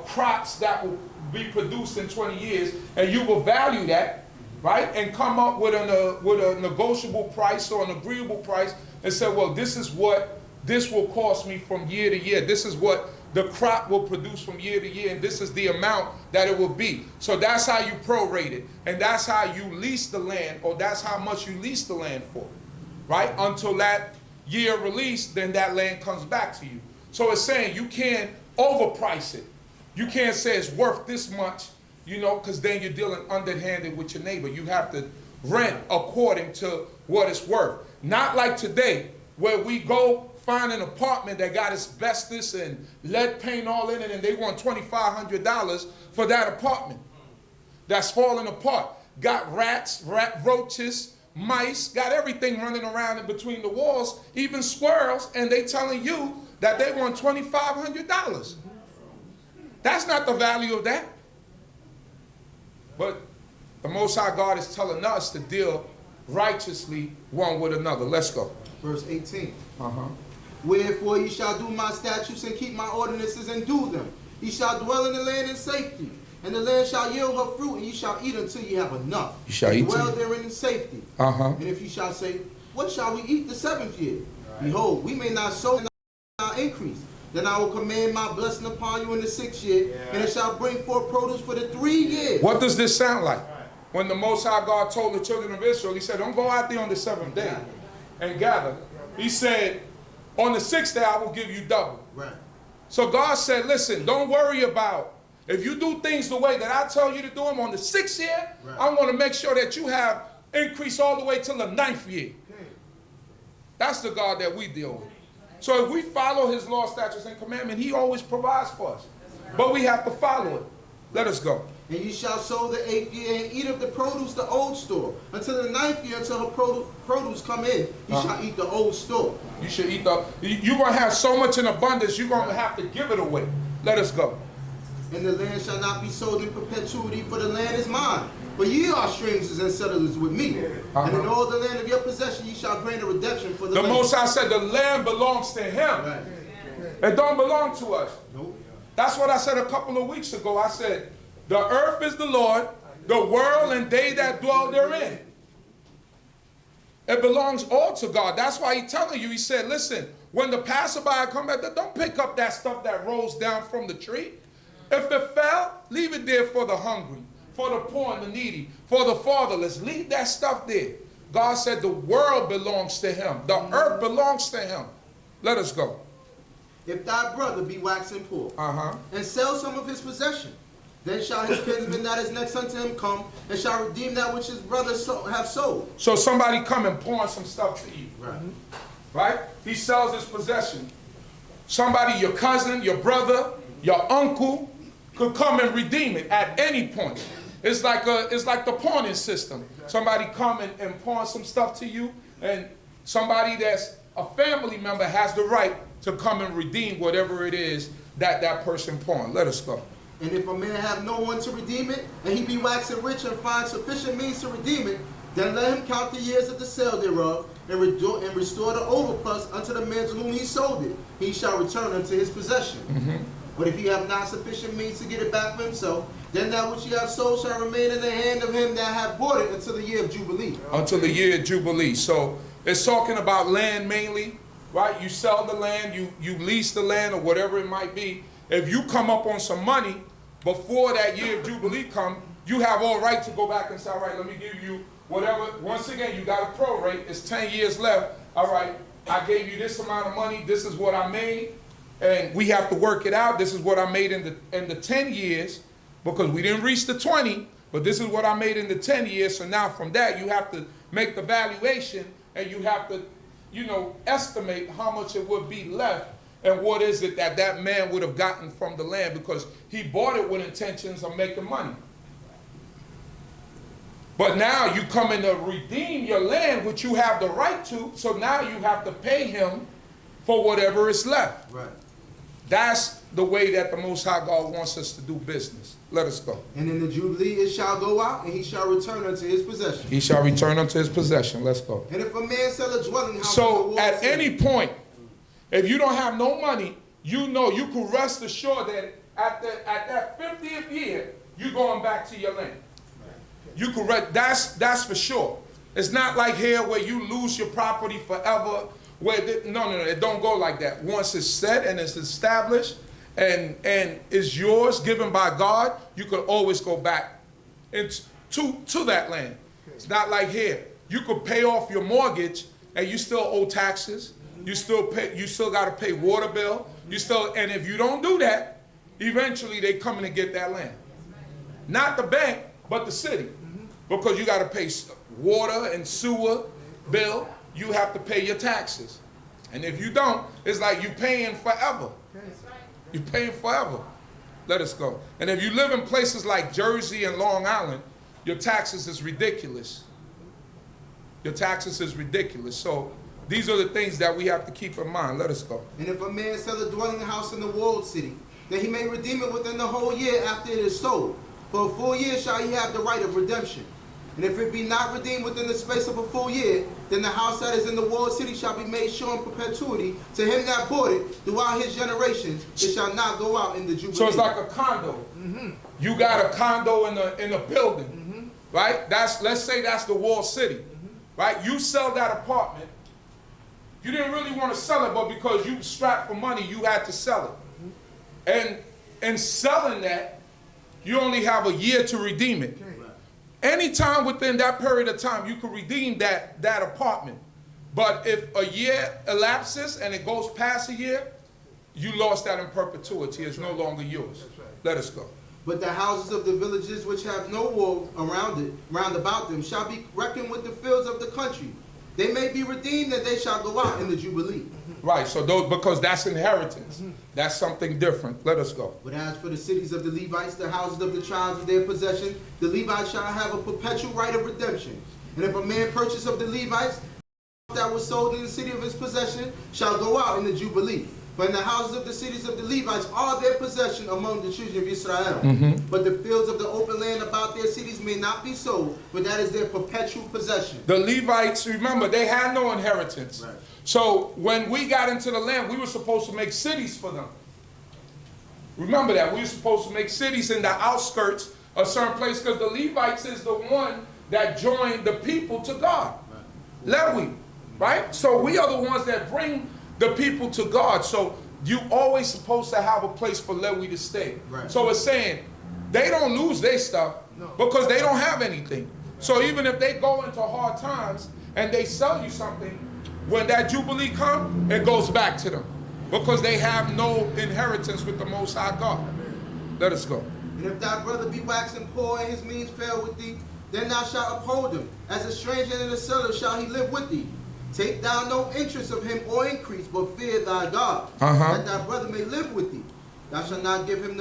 crops that will be produced in 20 years, and you will value that, right, and come up with a negotiable price or an agreeable price and say, well, this is what this will cost me from year to year. This is what the crop will produce from year to year, and this is the amount that it will be. So that's how you prorate it, and that's how you lease the land, or that's how much you lease the land for, right? Until that year release, then that land comes back to you. So it's saying you can't overprice it. You can't say it's worth this much, you know, because then you're dealing underhanded with your neighbor. You have to rent according to what it's worth. Not like today, where we go find an apartment that got asbestos and lead paint all in it, and they want $2,500 for that apartment that's falling apart. Got rats, roaches, mice, got everything running around in between the walls, even squirrels, and they telling you that they want $2,500. That's not the value of that. But the Most High God is telling us to deal righteously one with another. Let's go. Verse 18. Wherefore ye shall do my statutes and keep my ordinances and do them. Ye shall dwell in the land in safety, and the land shall yield her fruit, and ye shall eat until ye have enough. You shall eat dwell therein in safety. And if ye shall say, what shall we eat the 7th year? Behold, we may not sow and not increase. Then I will command my blessing upon you in the 6th year, and it shall bring forth produce for the 3 years. What does this sound like? When the Most High God told the children of Israel, he said, don't go out there on the 7th day and gather. He said, on the 6th day I will give you double. Right. So God said, listen, don't worry about, if you do things the way that I tell you to do them on the 6th year, I'm going to make sure that you have increase all the way till the 9th year. That's the God that we deal with. So if we follow his law, statutes, and commandments, he always provides for us. But we have to follow it. Let us go. And you shall sow the 8th year and eat of the produce the old store. Until the 9th year, until her produce come in, you shall eat the old store. You should eat you're going to have so much in abundance, you're going to have to give it away. Let us go. And the land shall not be sold in perpetuity, for the land is mine. But ye are strangers and settlers with me. And in all the land of your possession ye shall grant a redemption for the land. The Most High said the land belongs to him. Right. It don't belong to us. Nope. That's what I said a couple of weeks ago. I said, the earth is the Lord, the world and they that dwell therein. It belongs all to God. That's why he's telling you, he said, listen, when the passerby come back, don't pick up that stuff that rolls down from the tree. If it fell, leave it there for the hungry, for the poor and the needy, for the fatherless. Leave that stuff there. God said the world belongs to him. The earth belongs to him. Let us go. If thy brother be waxing poor, and sell some of his possession, then shall his kinsman that is next unto him come, and shall redeem that which his brother have sold. So somebody come and pawn some stuff to you. Right. Right? He sells his possession. Somebody, your cousin, your brother, your uncle, could come and redeem it at any point. It's like the pawning system. Somebody come and pawn some stuff to you, and somebody that's a family member has the right to come and redeem whatever it is that that person pawned. Let us go. And if a man have no one to redeem it, and he be waxing rich and find sufficient means to redeem it, then let him count the years of the sale thereof, and restore the overplus unto the man to whom he sold it. He shall return unto his possession. But if he have not sufficient means to get it back for himself, then that which he have sold shall remain in the hand of him that hath bought it until the year of Jubilee. Until the year of Jubilee. So It's talking about land mainly, right? You sell the land, you lease the land or whatever it might be. If you come up on some money before that year of Jubilee come, you have all right to go back and say, all right, let me give you whatever. Once again, you got a prorate. It's 10 years left. All right, I gave you this amount of money. This is what I made. And we have to work it out. This is what I made in the 10 years because we didn't reach the 20, but this is what I made in the 10 years. So now from that, you have to make the valuation and you have to, you know, estimate how much it would be left and what is it that that man would have gotten from the land because he bought it with intentions of making money. But now you come in to redeem your land, which you have the right to, so now you have to pay him for whatever is left. Right. That's the way that the Most High God wants us to do business. Let us go. And in the Jubilee it shall go out, and he shall return unto his possession. He shall return unto his possession. Let's go. And if a man sell a dwelling house, so at any point, if you don't have no money, you know you can rest assured that at that 50th year, you're going back to your land. You can that's for sure. It's not like here where you lose your property forever. No, it don't go like that. Once it's set and it's established and is yours, given by God, you can always go back to that land. It's not like here. You could pay off your mortgage and you still owe taxes. You still got to pay water bill. And if you don't do that, eventually they come in and get that land. Not the bank, but the city. Because you got to pay water and sewer bill. You have to pay your taxes. And if you don't, it's like you're paying forever. You're paying forever. Let us go. And if you live in places like Jersey and Long Island, your taxes is ridiculous. Your taxes is ridiculous. So these are the things that we have to keep in mind. Let us go. And if a man sell a dwelling house in the walled city, then he may redeem it within the whole year after it is sold. For a full year shall he have the right of redemption. And if it be not redeemed within the space of a full year, then the house that is in the walled city shall be made sure in perpetuity to him that bought it throughout his generations. It shall not go out in the Jubilee. So it's like a condo. You got a condo in a building, right? Let's say that's the walled city, right? You sell that apartment. You didn't really want to sell it, but because you strapped for money, you had to sell it. And in selling that, you only have a year to redeem it. Anytime within that period of time, you can redeem that apartment. But if a year elapses and it goes past a year, you lost that in perpetuity. It's no longer yours. Let us go. But the houses of the villages which have no wall round about them shall be reckoned with the fields of the country. They may be redeemed and they shall go out in the Jubilee. Right, so those, because that's inheritance. That's something different. Let us go. But as for the cities of the Levites, the houses of the tribes of their possession, the Levites shall have a perpetual right of redemption. And if a man purchase of the Levites that was sold in the city of his possession, shall go out in the Jubilee. For in the houses of the cities of the Levites are their possession among the children of Israel. But the fields of the open land about their cities may not be sold, but that is their perpetual possession. The Levites, remember, they had no inheritance. Right. So when we got into the land, we were supposed to make cities for them. Remember that. We were supposed to make cities in the outskirts of certain place because the Levites is the one that joined the people to God. Right. Levi, right? So we are the ones that bring the people to God. So you always supposed to have a place for Levi to stay. Right. So it's saying they don't lose their stuff because they don't have anything. So even if they go into hard times and they sell you something, when that Jubilee comes, it goes back to them because they have no inheritance with the Most High God. Let us go. And if thy brother be waxing poor and his means fail with thee, then thou shalt uphold him. As a stranger and a seller shall he live with thee. Take thou no interest of him or increase, but fear thy God, that thy brother may live with thee. Thou shalt not give him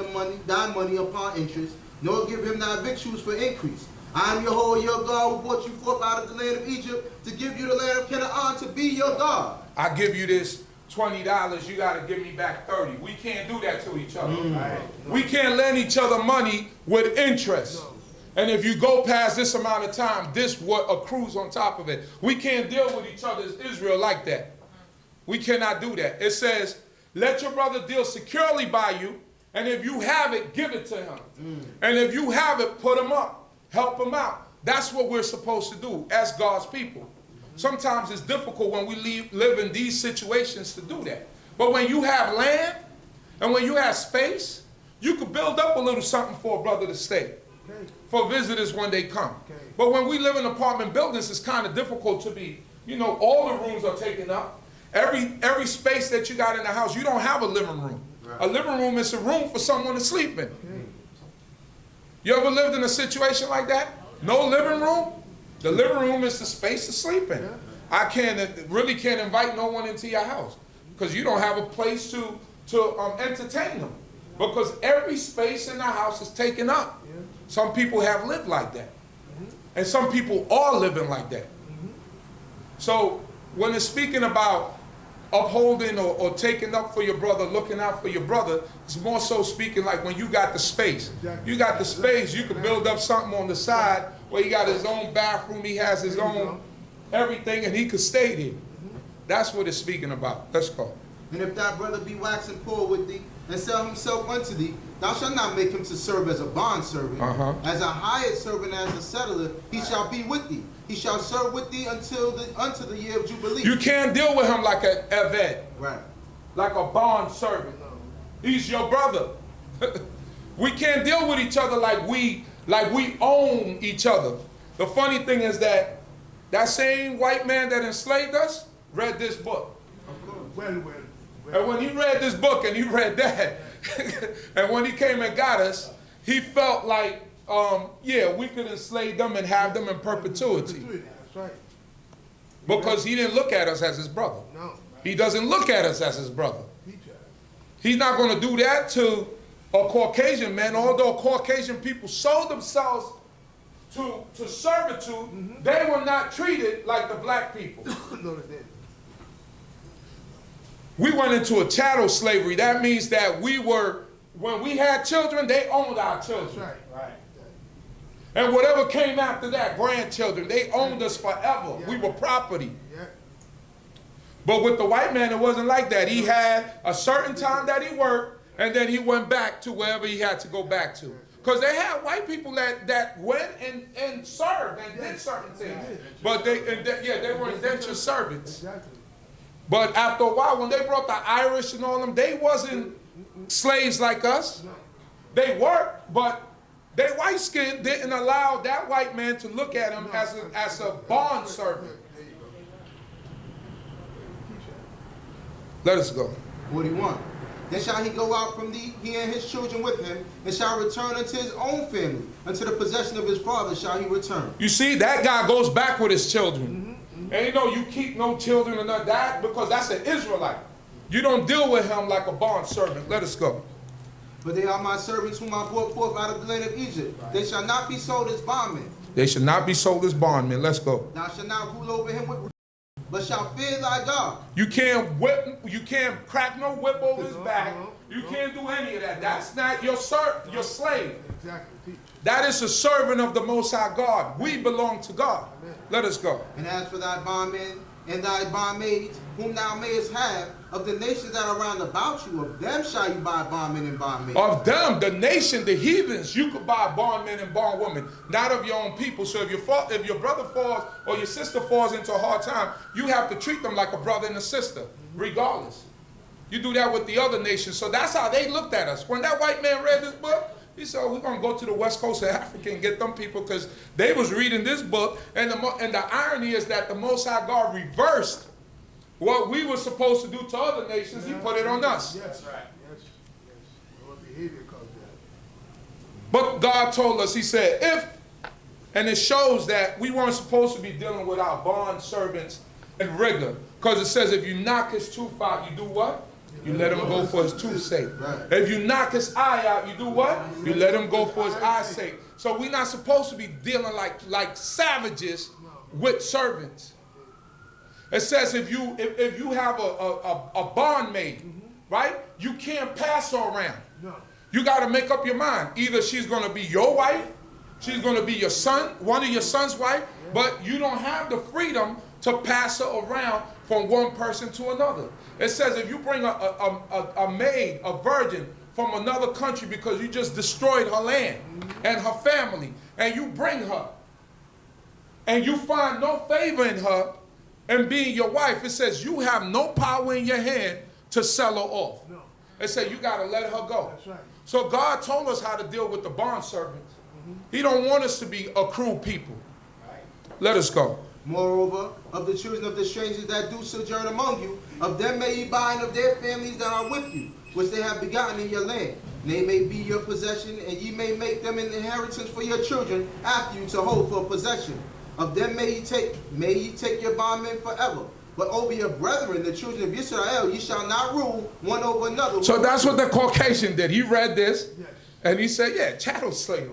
thy money upon interest, nor give him thy victuals for increase. I am Yahweh your God who brought you forth out of the land of Egypt to give you the land of Canaan to be your God. I give you this $20, you got to give me back 30. We can't do that to each other. We can't lend each other money with interest. And if you go past this amount of time, this what accrues on top of it. We can't deal with each other as Israel like that. We cannot do that. It says, let your brother deal securely by you, and if you have it, give it to him. And if you have it, put him up. Help him out. That's what we're supposed to do as God's people. Sometimes it's difficult when we live in these situations to do that. But when you have land and when you have space, you could build up a little something for a brother to stay, for visitors when they come. But when we live in apartment buildings, it's kind of difficult to be, you know, all the rooms are taken up. Every space that you got in the house, you don't have a living room. A living room is a room for someone to sleep in. You ever lived in a situation like that? No living room? The living room is the space to sleep in. I really can't invite no one into your house because you don't have a place to entertain them, because every space in the house is taken up. Some people have lived like that, and some people are living like that. So when it's speaking about upholding or taking up for your brother, looking out for your brother, it's more so speaking like when you got the space. You got the space, you can build up something on the side where he got his own bathroom, he has his own everything, and he could stay there. That's what it's speaking about. Let's go. And if thy brother be waxing poor with thee, and sell himself unto thee, thou shalt not make him to serve as a bondservant. As a hired servant, as a settler, he shall be with thee. He shall serve with thee unto the year of jubilee. You can't deal with him like an eved, right? Like a bond servant. He's your brother. We can't deal with each other like we own each other. The funny thing is that same white man that enslaved us read this book. Well. And when he read this book and he read that, and when he came and got us, he felt like, yeah, we could enslave them and have them in perpetuity. That's right. Because he didn't look at us as his brother. No. He doesn't look at us as his brother. He's not going to do that to a Caucasian man. Although Caucasian people sold themselves to servitude, they were not treated like the black people. No, they didn't. We went into a chattel slavery. That means that when we had children, they owned our children. That's right. And whatever came after that, grandchildren, they owned us forever. We were property. Yeah. But with the white man, it wasn't like that. He had a certain time that he worked, and then he went back to wherever he had to go back to. Because they had white people that went and served and did certain things. But they were indentured servants. Exactly. But after a while, when they brought the Irish and all them, they wasn't slaves like us. They worked, but their white skin didn't allow that white man to look at him as a bond servant. Let us go. 41. Then shall he go out from thee, he and his children with him, and shall return unto his own family. Unto the possession of his father shall he return. You see, that guy goes back with his children. And you know, you keep no children or none of that, because that's an Israelite. You don't deal with him like a bond servant. Let us go. But they are my servants whom I brought forth out of the land of Egypt. They shall not be sold as bondmen. They should not be sold as bondmen. Let's go. Thou shalt not rule over him with, but shall fear thy God. You can't crack no whip over his back. You can't do any of that. That's not your slave. Exactly. That is a servant of the Most High God. We belong to God. Let us go. And as for thy bondmen and thy bondmaids, whom thou mayest have, of the nations that are round about you, of them shall you buy bondmen and bondmaids. Of them, the nation, the heathens, you could buy bondmen and bondwomen, not of your own people. So if your brother falls or your sister falls into a hard time, you have to treat them like a brother and a sister, regardless. You do that with the other nations. So that's how they looked at us. When that white man read this book, he said, we're going to go to the west coast of Africa and get them people, because they was reading this book. And the irony is that the Most High God reversed what we were supposed to do to other nations. He put it on us. Yes, right. Yes. Our behavior caused that. But God told us, he said, and it shows that we weren't supposed to be dealing with our bond servants in rigor. Because it says if you knock his tooth out, you do what? You let him go for his tooth's sake. Right. If you knock his eye out, you do what? You let him go for his eye's sake. So we're not supposed to be dealing like savages with servants. It says if you have a bondmaid, right? You can't pass her around. No. You got to make up your mind. Either she's going to be your wife, she's going to be your son, one of your son's wife, but you don't have the freedom to pass her around from one person to another. It says if you bring a maid, a virgin from another country because you just destroyed her land and her family, and you bring her, and you find no favor in her, and being your wife, it says you have no power in your hand to sell her off. No. It said you got to let her go. That's right. So God told us how to deal with the bond servants. He don't want us to be a cruel people. Let us go. Moreover, of the children of the strangers that do sojourn among you, of them may ye buy, and of their families that are with you, which they have begotten in your land. And they may be your possession, and ye may make them an inheritance for your children after you to hold for possession. Of them may ye take your bondmen forever. But over your brethren, the children of Israel, ye shall not rule one over another. So that's what the Caucasian did. He read this, Yes. and he said, yeah, chattel slavery.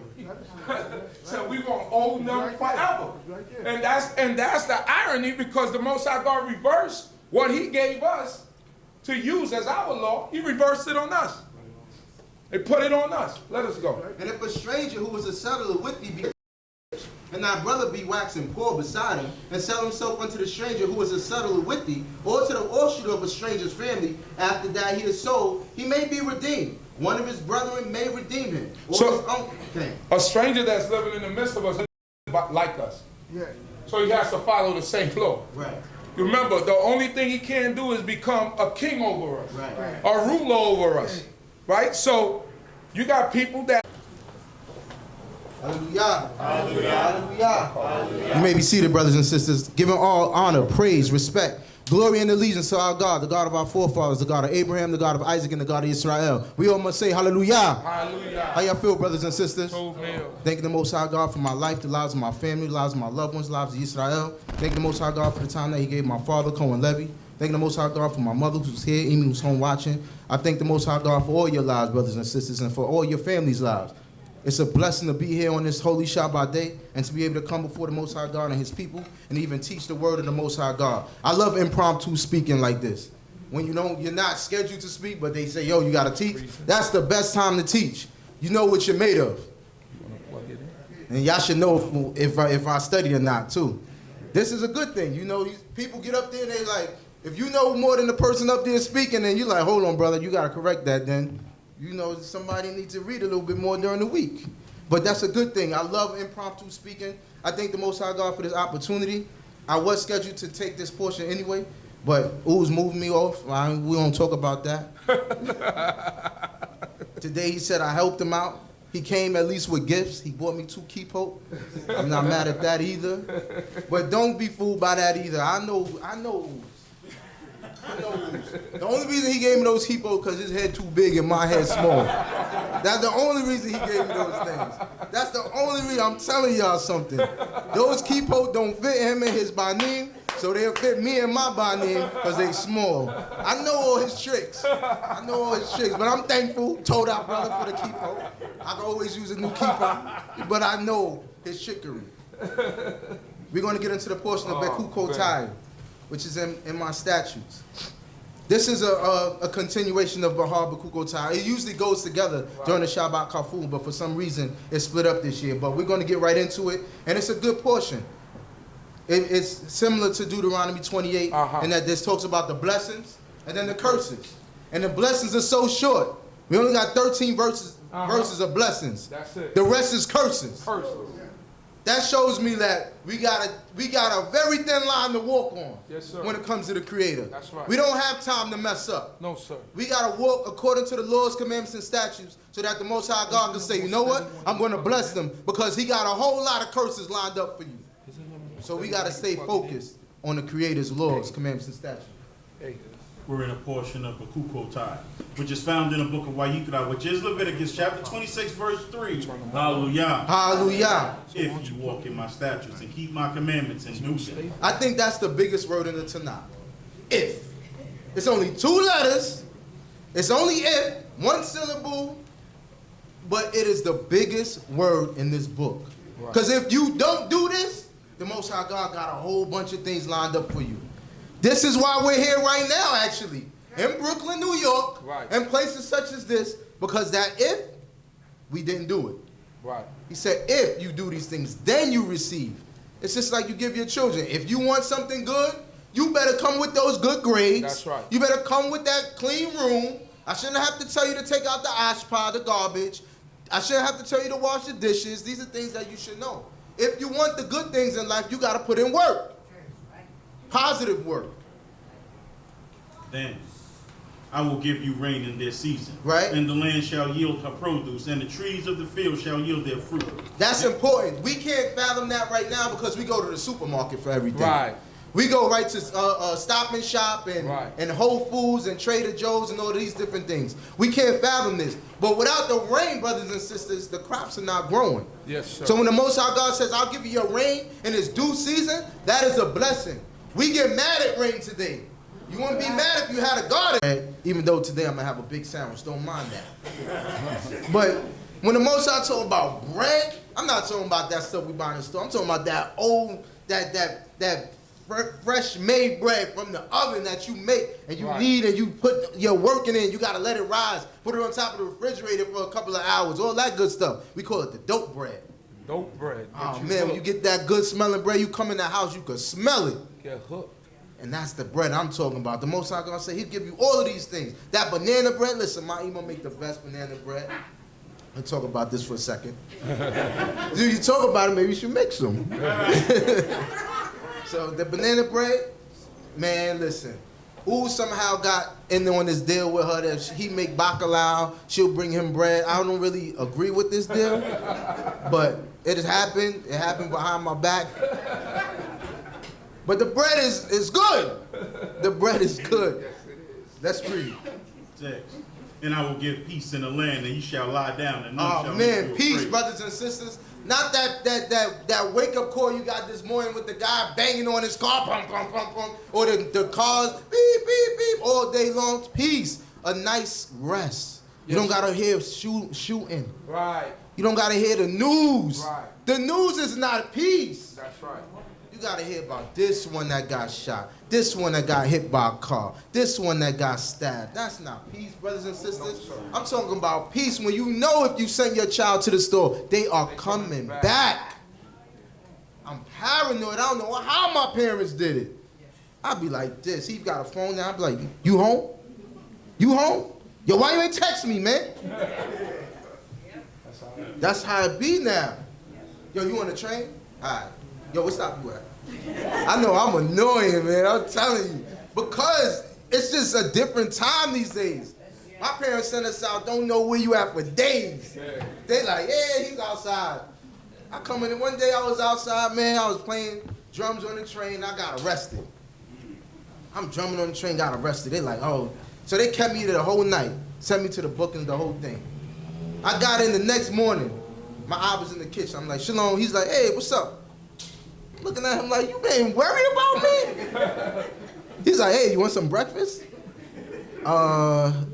So we gonna own them forever. Right there. And that's the irony, because the Most High God reversed what he gave us to use as our law. He reversed it on us. They put it on us. Let us go. And if a stranger who was a settler with thee be rich, and thy brother be waxing poor beside him, and sell himself unto the stranger who is a settler with thee, or to the offshoot of a stranger's family, after that he is sold, he may be redeemed. One of his brethren may redeem him, or So- his uncle can. A stranger that's living in the midst of us, like us. Yeah. So he has to follow the same law. Right. Remember, the only thing he can't do is become a king over us, Right. a ruler over us, right? So you got people that... Hallelujah. Hallelujah. Hallelujah. You may be seated, brothers and sisters, giving all honor, praise, respect, glory, and allegiance to our God, the God of our forefathers, the God of Abraham, the God of Isaac, and the God of Israel. We all must say hallelujah. Hallelujah. How y'all feel, brothers and sisters? So male. Thanking the Most High God for my life, the lives of my family, the lives of my loved ones, the lives of Yisrael. Thanking the Most High God for the time that he gave my father, Cohen Levy. Thanking the Most High God for my mother who's here, Amy who's home watching. I thank the Most High God for all your lives, brothers and sisters, and for all your families' lives. It's a blessing to be here on this holy Shabbat day and to be able to come before the Most High God and his people and even teach the word of the Most High God. I love impromptu speaking like this. When you're not scheduled to speak, but they say, yo, you got to teach. That's the best time to teach. You know what you're made of. And y'all should know if I studied or not, too. This is a good thing. You know, people get up there and they like, if you know more than the person up there speaking, then you're like, hold on, brother, you got to correct that then. You know, somebody needs to read a little bit more during the week. But that's a good thing. I love impromptu speaking. I thank the Most High God for this opportunity. I was scheduled to take this portion anyway, but Uz moved me off. We don't talk about that. Today he said I helped him out. He came at least with gifts. He bought me 2 kippot. I'm not mad at that either. But don't be fooled by that either. I know Uz. The only reason he gave me those kippot because his head too big and my head small. That's the only reason he gave me those things. That's the only reason. I'm telling y'all something. Those kippot don't fit him and his banim, so they'll fit me and my banim because they small. I know all his tricks. But I'm thankful, told our brother for the kippot. I can always use a new kippot, but I know his trickery. We're going to get into the portion of Bechukotai, which is in my statutes. This is a continuation of Behar Bechukotai. It usually goes together during the Shabbat Kaful, but for some reason it's split up this year. But we're going to get right into it, and it's a good portion. It's similar to Deuteronomy 28, in that this talks about the blessings and then the curses. And the blessings are so short. We only got 13 verses of blessings. That's it. The rest is curses. Curses. That shows me that we got a very thin line to walk on. Yes, sir. When it comes to the Creator. That's right. We don't have time to mess up. No, sir. We got to walk according to the laws, commandments, and statutes so that the Most High God can say, you know what? I'm going to bless them because he got a whole lot of curses lined up for you. So we got to stay focused on the Creator's laws, commandments, and statutes. We're in a portion of Bechukotai, which is found in the book of Vayikra, which is Leviticus chapter 26, verse 3. Hallelujah. Hallelujah. If you walk in my statutes and keep my commandments and do them. I think that's the biggest word in the Tanakh. If. It's only 2 letters. It's only if, 1 syllable, but it is the biggest word in this book. Because if you don't do this, the Most High God got a whole bunch of things lined up for you. This is why we're here right now, actually, in Brooklyn, New York, and places such as this, because that if, we didn't do it. Right. He said, if you do these things, then you receive. It's just like you give your children. If you want something good, you better come with those good grades. That's right. You better come with that clean room. I shouldn't have to tell you to take out the ash pile, the garbage. I shouldn't have to tell you to wash the dishes. These are things that you should know. If you want the good things in life, you got to put in work. Positive word. Then I will give you rain in their season. Right. And the land shall yield her produce, and the trees of the field shall yield their fruit. That's important. We can't fathom that right now because we go to the supermarket for everything. Right. We go right to Stop and Shop and, Right. and Whole Foods and Trader Joe's and all these different things. We can't fathom this. But without the rain, brothers and sisters, the crops are not growing. Yes, sir. So when the Most High God says, I'll give you your rain in its due season, that is a blessing. We get mad at rain today. You wouldn't be mad if you had a garden. Even though today I'm going to have a big sandwich. Don't mind that. But when the Most High talking about bread, I'm not talking about that stuff we buy in the store. I'm talking about that old, that fresh made bread from the oven that you make and you knead and you put your work in it. You got to let it rise. Put it on top of the refrigerator for a couple of hours. All that good stuff. We call it the dope bread. Dope bread. Oh man, when you get that good smelling bread, you come in the house, you can smell it. Get hooked. And that's the bread I'm talking about. The Most High God said He'll give you all of these things. That banana bread, listen, my Imam make the best banana bread. Let's talk about this for a second. Dude, you talk about it, maybe you should make some. So the banana bread, man, listen. Somehow got in on this deal with her that he make bacalao, she'll bring him bread. I don't really agree with this deal, but it has happened. It happened behind my back. But the bread is good. The bread is good. Let's read. 6. And I will give peace in the land, and ye shall lie down, and none shall Oh make man, you peace, afraid. brothers and sisters. Not that wake up call you got this morning with the guy banging on his car, pum, pum, pum, pum, or the cars beep, beep, beep all day long. Peace, a nice rest. You don't gotta hear shooting. Right. You don't gotta hear the news. Right. The news is not peace. That's right. You gotta hear about this one that got shot, this one that got hit by a car, this one that got stabbed. That's not peace, brothers and sisters. I'm talking about peace when you know if you send your child to the store, they are coming back. I'm paranoid. I don't know how my parents did it. I'd be like this. He's got a phone now. I'd be like, you home? You home? Yo, why you ain't text me, man? That's how it be now. Yo, you on the train? All right. Yo, what stop you at? I know I'm annoying, man. I'm telling you. Because it's just a different time these days. My parents sent us out, don't know where you at for days. They like, yeah, he's outside. I come in, one day I was outside, man. I was playing drums on the train. I got arrested. I'm drumming on the train, got arrested. They like, oh. So they kept me there the whole night. Sent me to the booking, the whole thing. I got in the next morning. My eye was in the kitchen. I'm like, Shalom. He's like, hey, what's up? Looking at him like, you ain't worried about me? He's like, hey, you want some breakfast?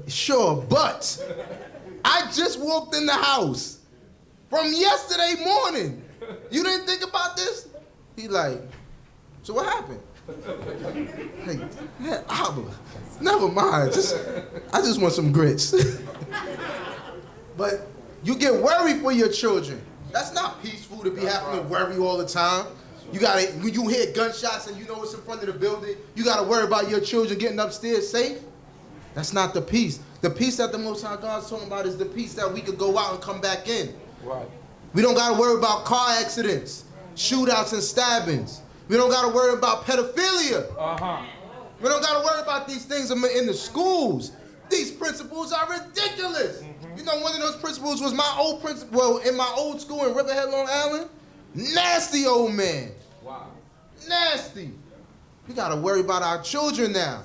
Sure, but I just walked in the house from yesterday morning. You didn't think about this? He like, so what happened? Like, man, Abba, never mind. I just want some grits. But you get worried for your children. That's not peaceful to be having to worry all the time. You gotta, when you hear gunshots and you know it's in front of the building, you gotta worry about your children getting upstairs safe. That's not the peace. The peace that the Most High God's talking about is the peace that we could go out and come back in. Right. We don't gotta worry about car accidents, shootouts and stabbings. We don't gotta worry about pedophilia. We don't gotta worry about these things in the schools. These principals are ridiculous. You know, one of those principals was my old principal, well, in my old school in Riverhead, Long Island. Nasty old man. Wow. Nasty. We gotta worry about our children now.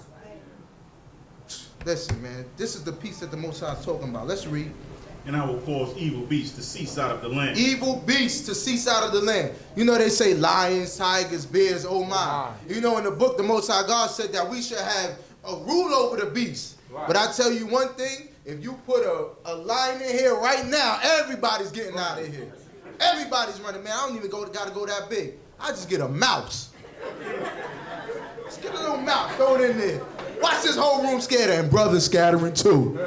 Listen, man, this is the peace that the Most High is talking about. Let's read. And I will cause evil beasts to cease out of the land. Evil beasts to cease out of the land. You know, they say lions, tigers, bears, oh my. You know, in the book, the Most High God said that we should have a rule over the beasts. Right. But I tell you one thing, if you put a lion in here right now, everybody's getting out of here. Everybody's running, man. I don't even gotta go that big. I just get a mouse. Just get a little mouse, throw it in there. Watch this whole room scatter, and brothers scattering too.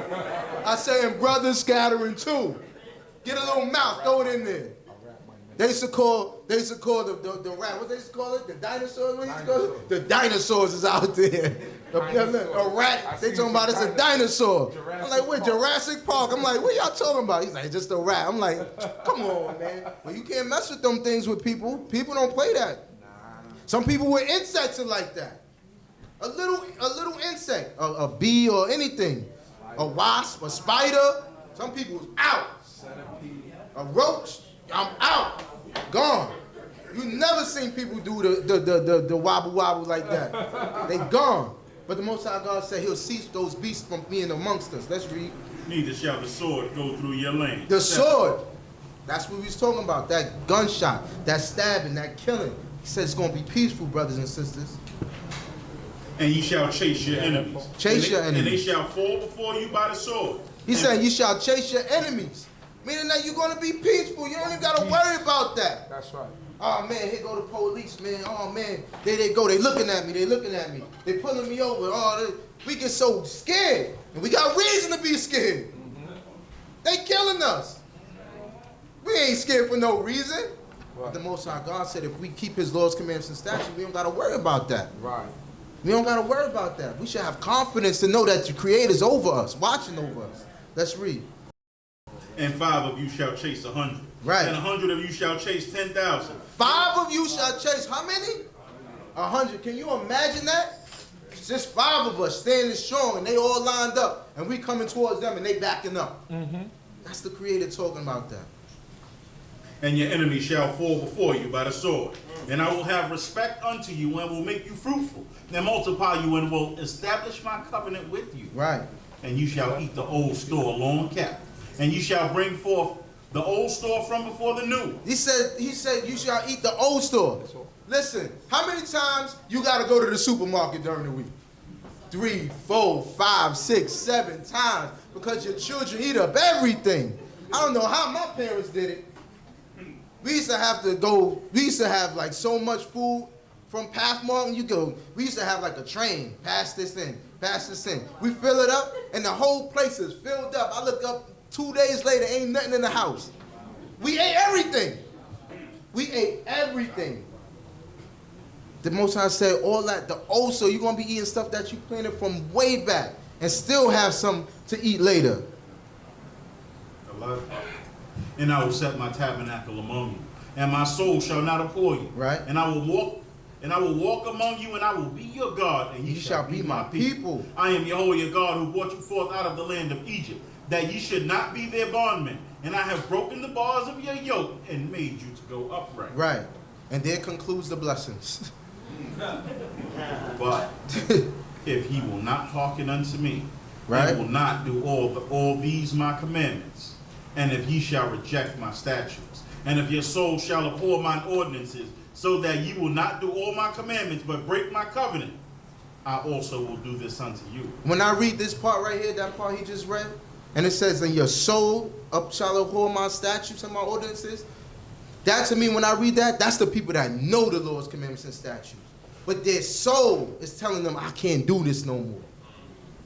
I say, and brothers scattering too. Get a little mouse, throw it in there. They used to call the rat, what they used to call it? The dinosaurs? What they used to call it? The dinosaurs is out there. A rat, they talking about it's a dinosaur. I'm like, what, Jurassic Park? I'm like, what y'all talking about? He's like, just a rat. I'm like, come on, man. Well, you can't mess with them things with people. People don't play that. Some people with insects are like that. A little insect, a bee or anything, a wasp, a spider. Some people's out. A roach, I'm out, gone. You never seen people do the wobble wobble like that. They gone. But the Most High God said He'll cease those beasts from being amongst us. Let's read. Neither shall the sword go through your land. The sword. That's what we was talking about. That gunshot, that stabbing, that killing. He said it's going to be peaceful, brothers and sisters. And ye shall chase your enemies. Chase your enemies. And they shall fall before you by the sword. He said you shall chase your enemies. Meaning that you're going to be peaceful. You don't even got to worry about that. That's right. Oh, man, here go the police, man. Oh, man, there they go. They looking at me. They looking at me. They pulling me over. Oh, we get so scared. And we got reason to be scared. They killing us. We ain't scared for no reason. Right. The Most High God said if we keep His laws, commandments, and statutes, we don't got to worry about that. Right. We don't got to worry about that. We should have confidence to know that the Creator's over us, watching over us. Let's read. And 5 of you shall chase 100. Right. And 100 of you shall chase 10,000. 5 of you shall chase how many? 100. Can you imagine that? It's just 5 of us standing strong and they all lined up and we coming towards them and they backing up. That's the Creator talking about that. And your enemy shall fall before you by the sword. And I will have respect unto you and will make you fruitful. And multiply you and will establish my covenant with you. Right. And you shall eat the old store long kept. And you shall bring forth the old store from before the new. He said you shall eat the old store. Listen, how many times you got to go to the supermarket during the week? 3, 4, 5, 6, 7 times because your children eat up everything. I don't know how my parents did it. We used to have to go, we used to have like so much food from Pathmark and you go, we used to have like a train, pass this in, pass this in. We fill it up and the whole place is filled up. I look up 2 days later, ain't nothing in the house. We ate everything. We ate everything. The Most High said all that, the old, so you're going to be eating stuff that you planted from way back and still have some to eat later. And I will set my tabernacle among you, and my soul shall not abhor you. Right. And I will walk among you, and I will be your God, and you shall be my people. I am Yahweh your God, who brought you forth out of the land of Egypt, that ye should not be their bondmen. And I have broken the bars of your yoke and made you to go upright. Right. And there concludes the blessings. But if he will not hearken unto me, right, and will not do all these my commandments, and if ye shall reject my statutes, and if your soul shall abhor mine ordinances, so that ye will not do all my commandments, but break my covenant, I also will do this unto you. When I read this part right here, that part he just read, and it says, and your soul shall abhor my statutes and my ordinances, that to me, when I read that, that's the people that know the Lord's commandments and statutes. But their soul is telling them, I can't do this no more.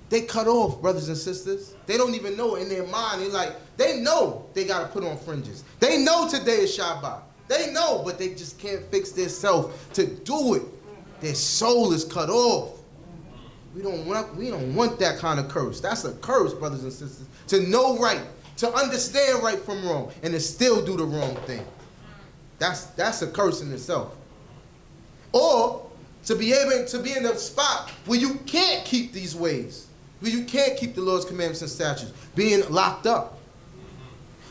They cut off, brothers and sisters. They don't even know it in their mind. They know they got to put on fringes. They know today is Shabbat. They know, but they just can't fix their self to do it. Their soul is cut off. We don't want that kind of curse. That's a curse, brothers and sisters. To know right, to understand right from wrong, and to still do the wrong thing. That's a curse in itself. Or to be able to be in a spot where you can't keep these ways, where you can't keep the Lord's commandments and statutes, being locked up.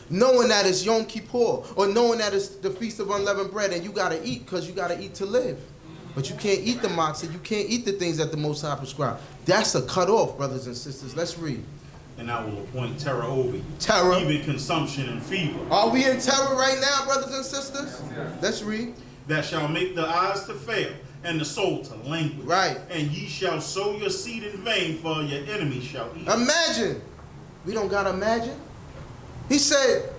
Knowing that it's Yom Kippur, or knowing that it's the Feast of Unleavened Bread, and you got to eat because you got to eat to live. But you can't eat the matzah, you can't eat the things that the Most High prescribed. That's a cutoff, brothers and sisters. Let's read. And I will appoint terror over you. Terror. Even consumption and fever. Are we in terror right now, brothers and sisters? Let's read. That shall make the eyes to fail, and the soul to languish. Right. And ye shall sow your seed in vain, for your enemy shall eat. Imagine. We don't got to imagine. He said,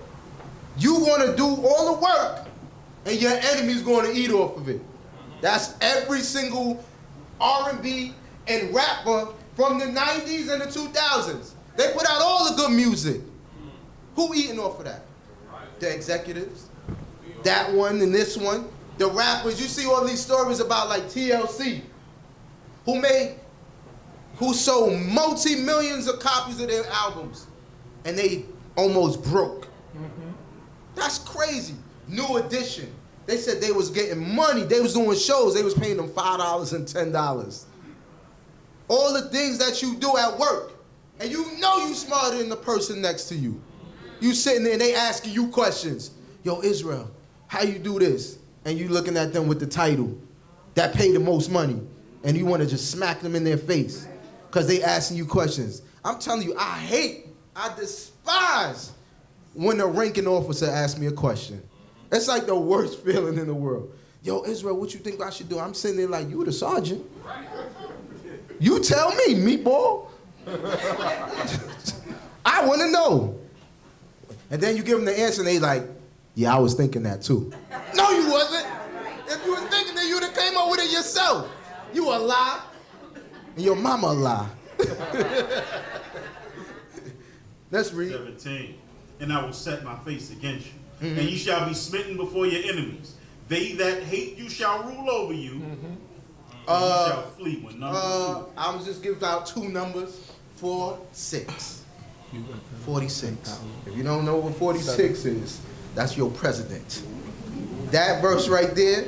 you want to do all the work, and your enemy's going to eat off of it. That's every single R&B and rapper from the 90s and the 2000s. They put out all the good music. Who eating off of that? The executives. That one and this one. The rappers. You see all these stories about like TLC. Who sold multi-millions of copies of their albums. And they almost broke. That's crazy. New Edition. They said they was getting money. They was doing shows. They was paying them $5 and $10. All the things that you do at work. And you know you smarter than the person next to you. You sitting there and they asking you questions. Yo, Israel, how you do this? And you looking at them with the title that pay the most money. And you want to just smack them in their face because they asking you questions. I'm telling you, I despise when a ranking officer asks me a question. It's like the worst feeling in the world. Yo, Israel, what you think I should do? I'm sitting there like, you the sergeant. You tell me, meatball. I want to know. And then you give them the answer and they like, yeah, I was thinking that too. No, you wasn't. If you was thinking that, you would have came up with it yourself. You a lie. And your mama a lie. Let's read. 17. And I will set my face against you. And ye shall be smitten before your enemies. They that hate you shall rule over you. And you shall flee when none pursue. I was just giving out 2 numbers. 4, 6. 46. If you don't know what 46 is, that's your president. That verse right there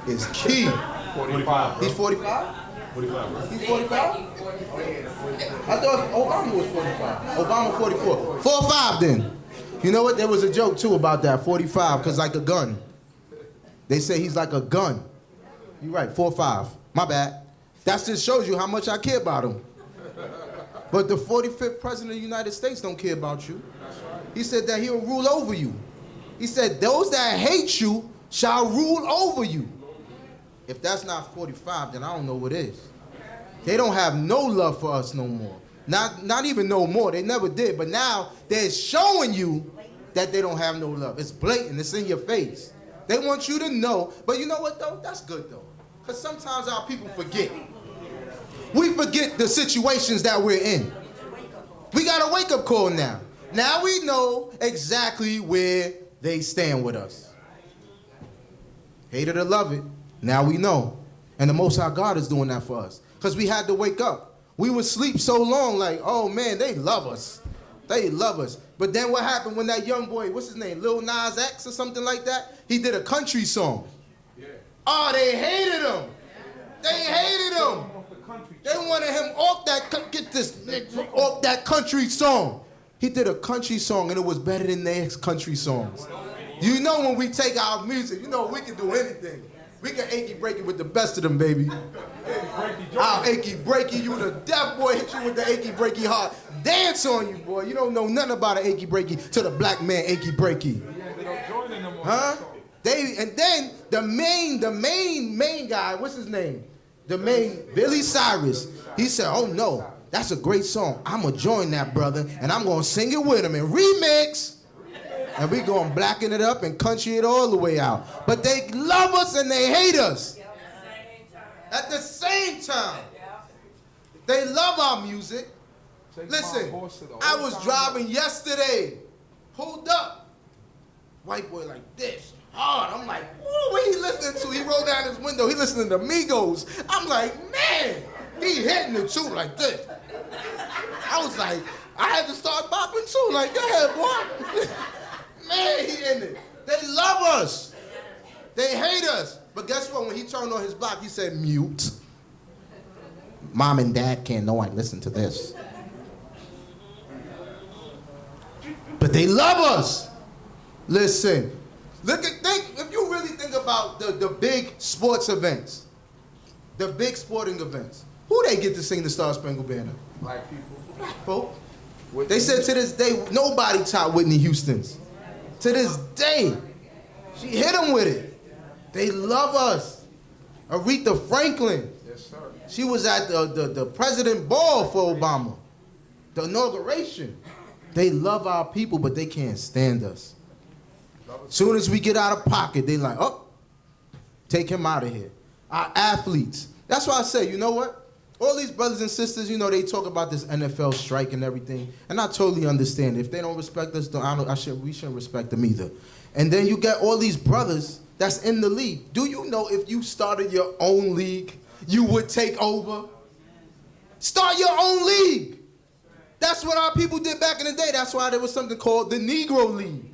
is key. 45. He's 45? 45. He's 45? I thought Obama was 45. Obama 44. 45 then. You know what? There was a joke too about that, 45, because like a gun. They say he's like a gun. You're right, 45. My bad. That just shows you how much I care about him. But the 45th president of the United States don't care about you. He said that he'll rule over you. He said those that hate you shall rule over you. If that's not 45, then I don't know what is. They don't have no love for us no more. Not even no more. They never did. But now they're showing you that they don't have no love. It's blatant. It's in your face. They want you to know. But you know what, though? That's good, though. Because sometimes our people forget. We forget the situations that we're in. We got a wake-up call now. Now we know exactly where they stand with us. Hate it or love it, now we know. And the Most High God is doing that for us. Because we had to wake up. We would sleep so long like, oh man, they love us. They love us. But then what happened when that young boy, what's his name, Lil Nas X or something like that? He did a country song. Yeah. Oh, they hated him. They hated him. They wanted him off that, get this, off that country song. He did a country song and it was better than their country songs. You know when we take our music, you know we can do anything. We can achy breaky with the best of them, baby. I'll achy breaky you, the deaf boy hit you with the achy breaky heart. Dance on you, boy. You don't know nothing about an achy breaky to the black man achy breaky. Huh? And then the main guy, what's his name? The main, Billy Cyrus. He said, oh no, that's a great song. I'm going to join that brother and I'm going to sing it with him and remix. And we going to blacken it up and country it all the way out. But they love us and they hate us. At the same time. They love our music. Listen, I was driving yesterday. Pulled up. White boy like this. Hard. I'm like, ooh, what he listening to? He rolled down his window. He listening to Migos. I'm like, man, he hitting it too like this. I was like, I had to start bopping too. Like, go ahead, boy. Man, he in it. They love us. They hate us. But guess what? When he turned on his block, he said, mute. Mom and dad can't know I listen to this. But they love us. Listen. If you really think about the big sports events, the big sporting events, who they get to sing the Star Spangled Banner? Black people. Black folk. They said to this day, nobody topped Whitney Houston's. To this day, she hit them with it. They love us. Aretha Franklin. Yes, sir. She was at the president ball for Obama. The inauguration. They love our people, but they can't stand us. Soon as we get out of pocket, they like, oh, take him out of here. Our athletes. That's why I say, you know what? All these brothers and sisters, you know, they talk about this NFL strike and everything, and I totally understand. If they don't respect us, we shouldn't respect them either. And then you get all these brothers that's in the league. Do you know if you started your own league, you would take over? Start your own league. That's what our people did back in the day. That's why there was something called the Negro League.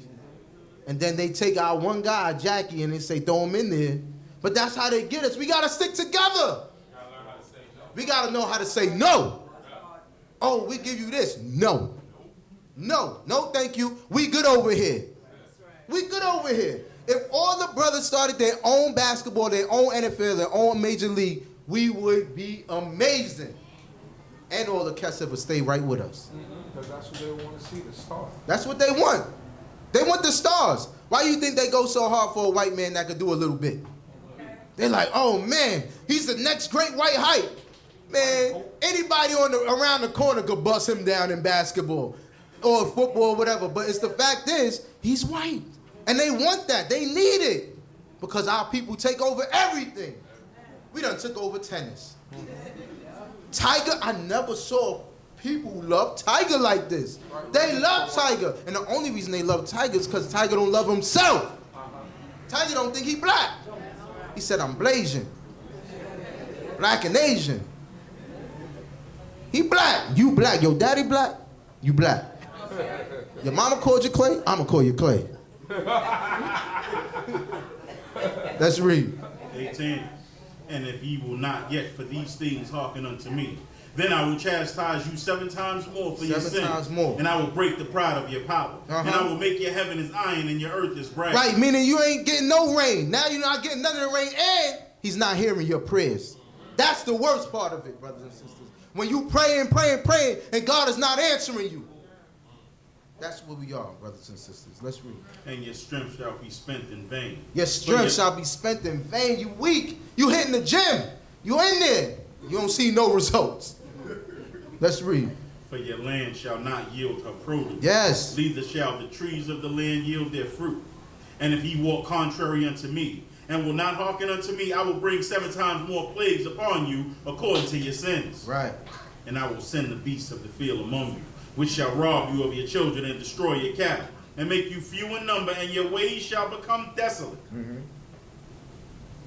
And then they take our one guy, Jackie, and they say, throw him in there. But that's how they get us. We got to stick together. We got to know how to say no. Oh, we give you this. No. No. No, thank you. We good over here. We good over here. If all the brothers started their own basketball, their own NFL, their own major league, we would be amazing. And all the Kesef would stay right with us. Because that's what they want to see, the stars. That's what they want. They want the stars. Why do you think they go so hard for a white man that could do a little bit? They're like, oh man, he's the next great white hype. Man, anybody around the corner could bust him down in basketball or football or whatever. But it's the fact is, he's white. And they want that. They need it. Because our people take over everything. We done took over tennis. Tiger, I never saw people who love Tiger like this. They love Tiger. And the only reason they love Tiger is because Tiger don't love himself. Tiger don't think he black. He said, I'm Blasian. Black and Asian. He black. You black. Your daddy black. You black. Your mama called you Clay. I'ma call you Clay. Let's read. 18. And if ye will not yet for these things hearken unto me, then I will chastise you 7 times more for your sin. 7 times more. And I will break the pride of your power. And I will make your heaven as iron and your earth as brass. Right, meaning you ain't getting no rain. Now you're not getting none of the rain, and he's not hearing your prayers. That's the worst part of it, brothers and sisters. When you pray and pray and pray, and God is not answering you. That's where we are, brothers and sisters. Let's read. And your strength shall be spent in vain. Your strength shall be spent in vain. You weak. You hitting the gym. You in there. You don't see no results. Let's read. For your land shall not yield her produce. Yes. Neither shall the trees of the land yield their fruit. And if ye walk contrary unto me, and will not hearken unto me, I will bring 7 times more plagues upon you according to your sins. Right. And I will send the beasts of the field among you, which shall rob you of your children and destroy your cattle, and make you few in number, and your ways shall become desolate.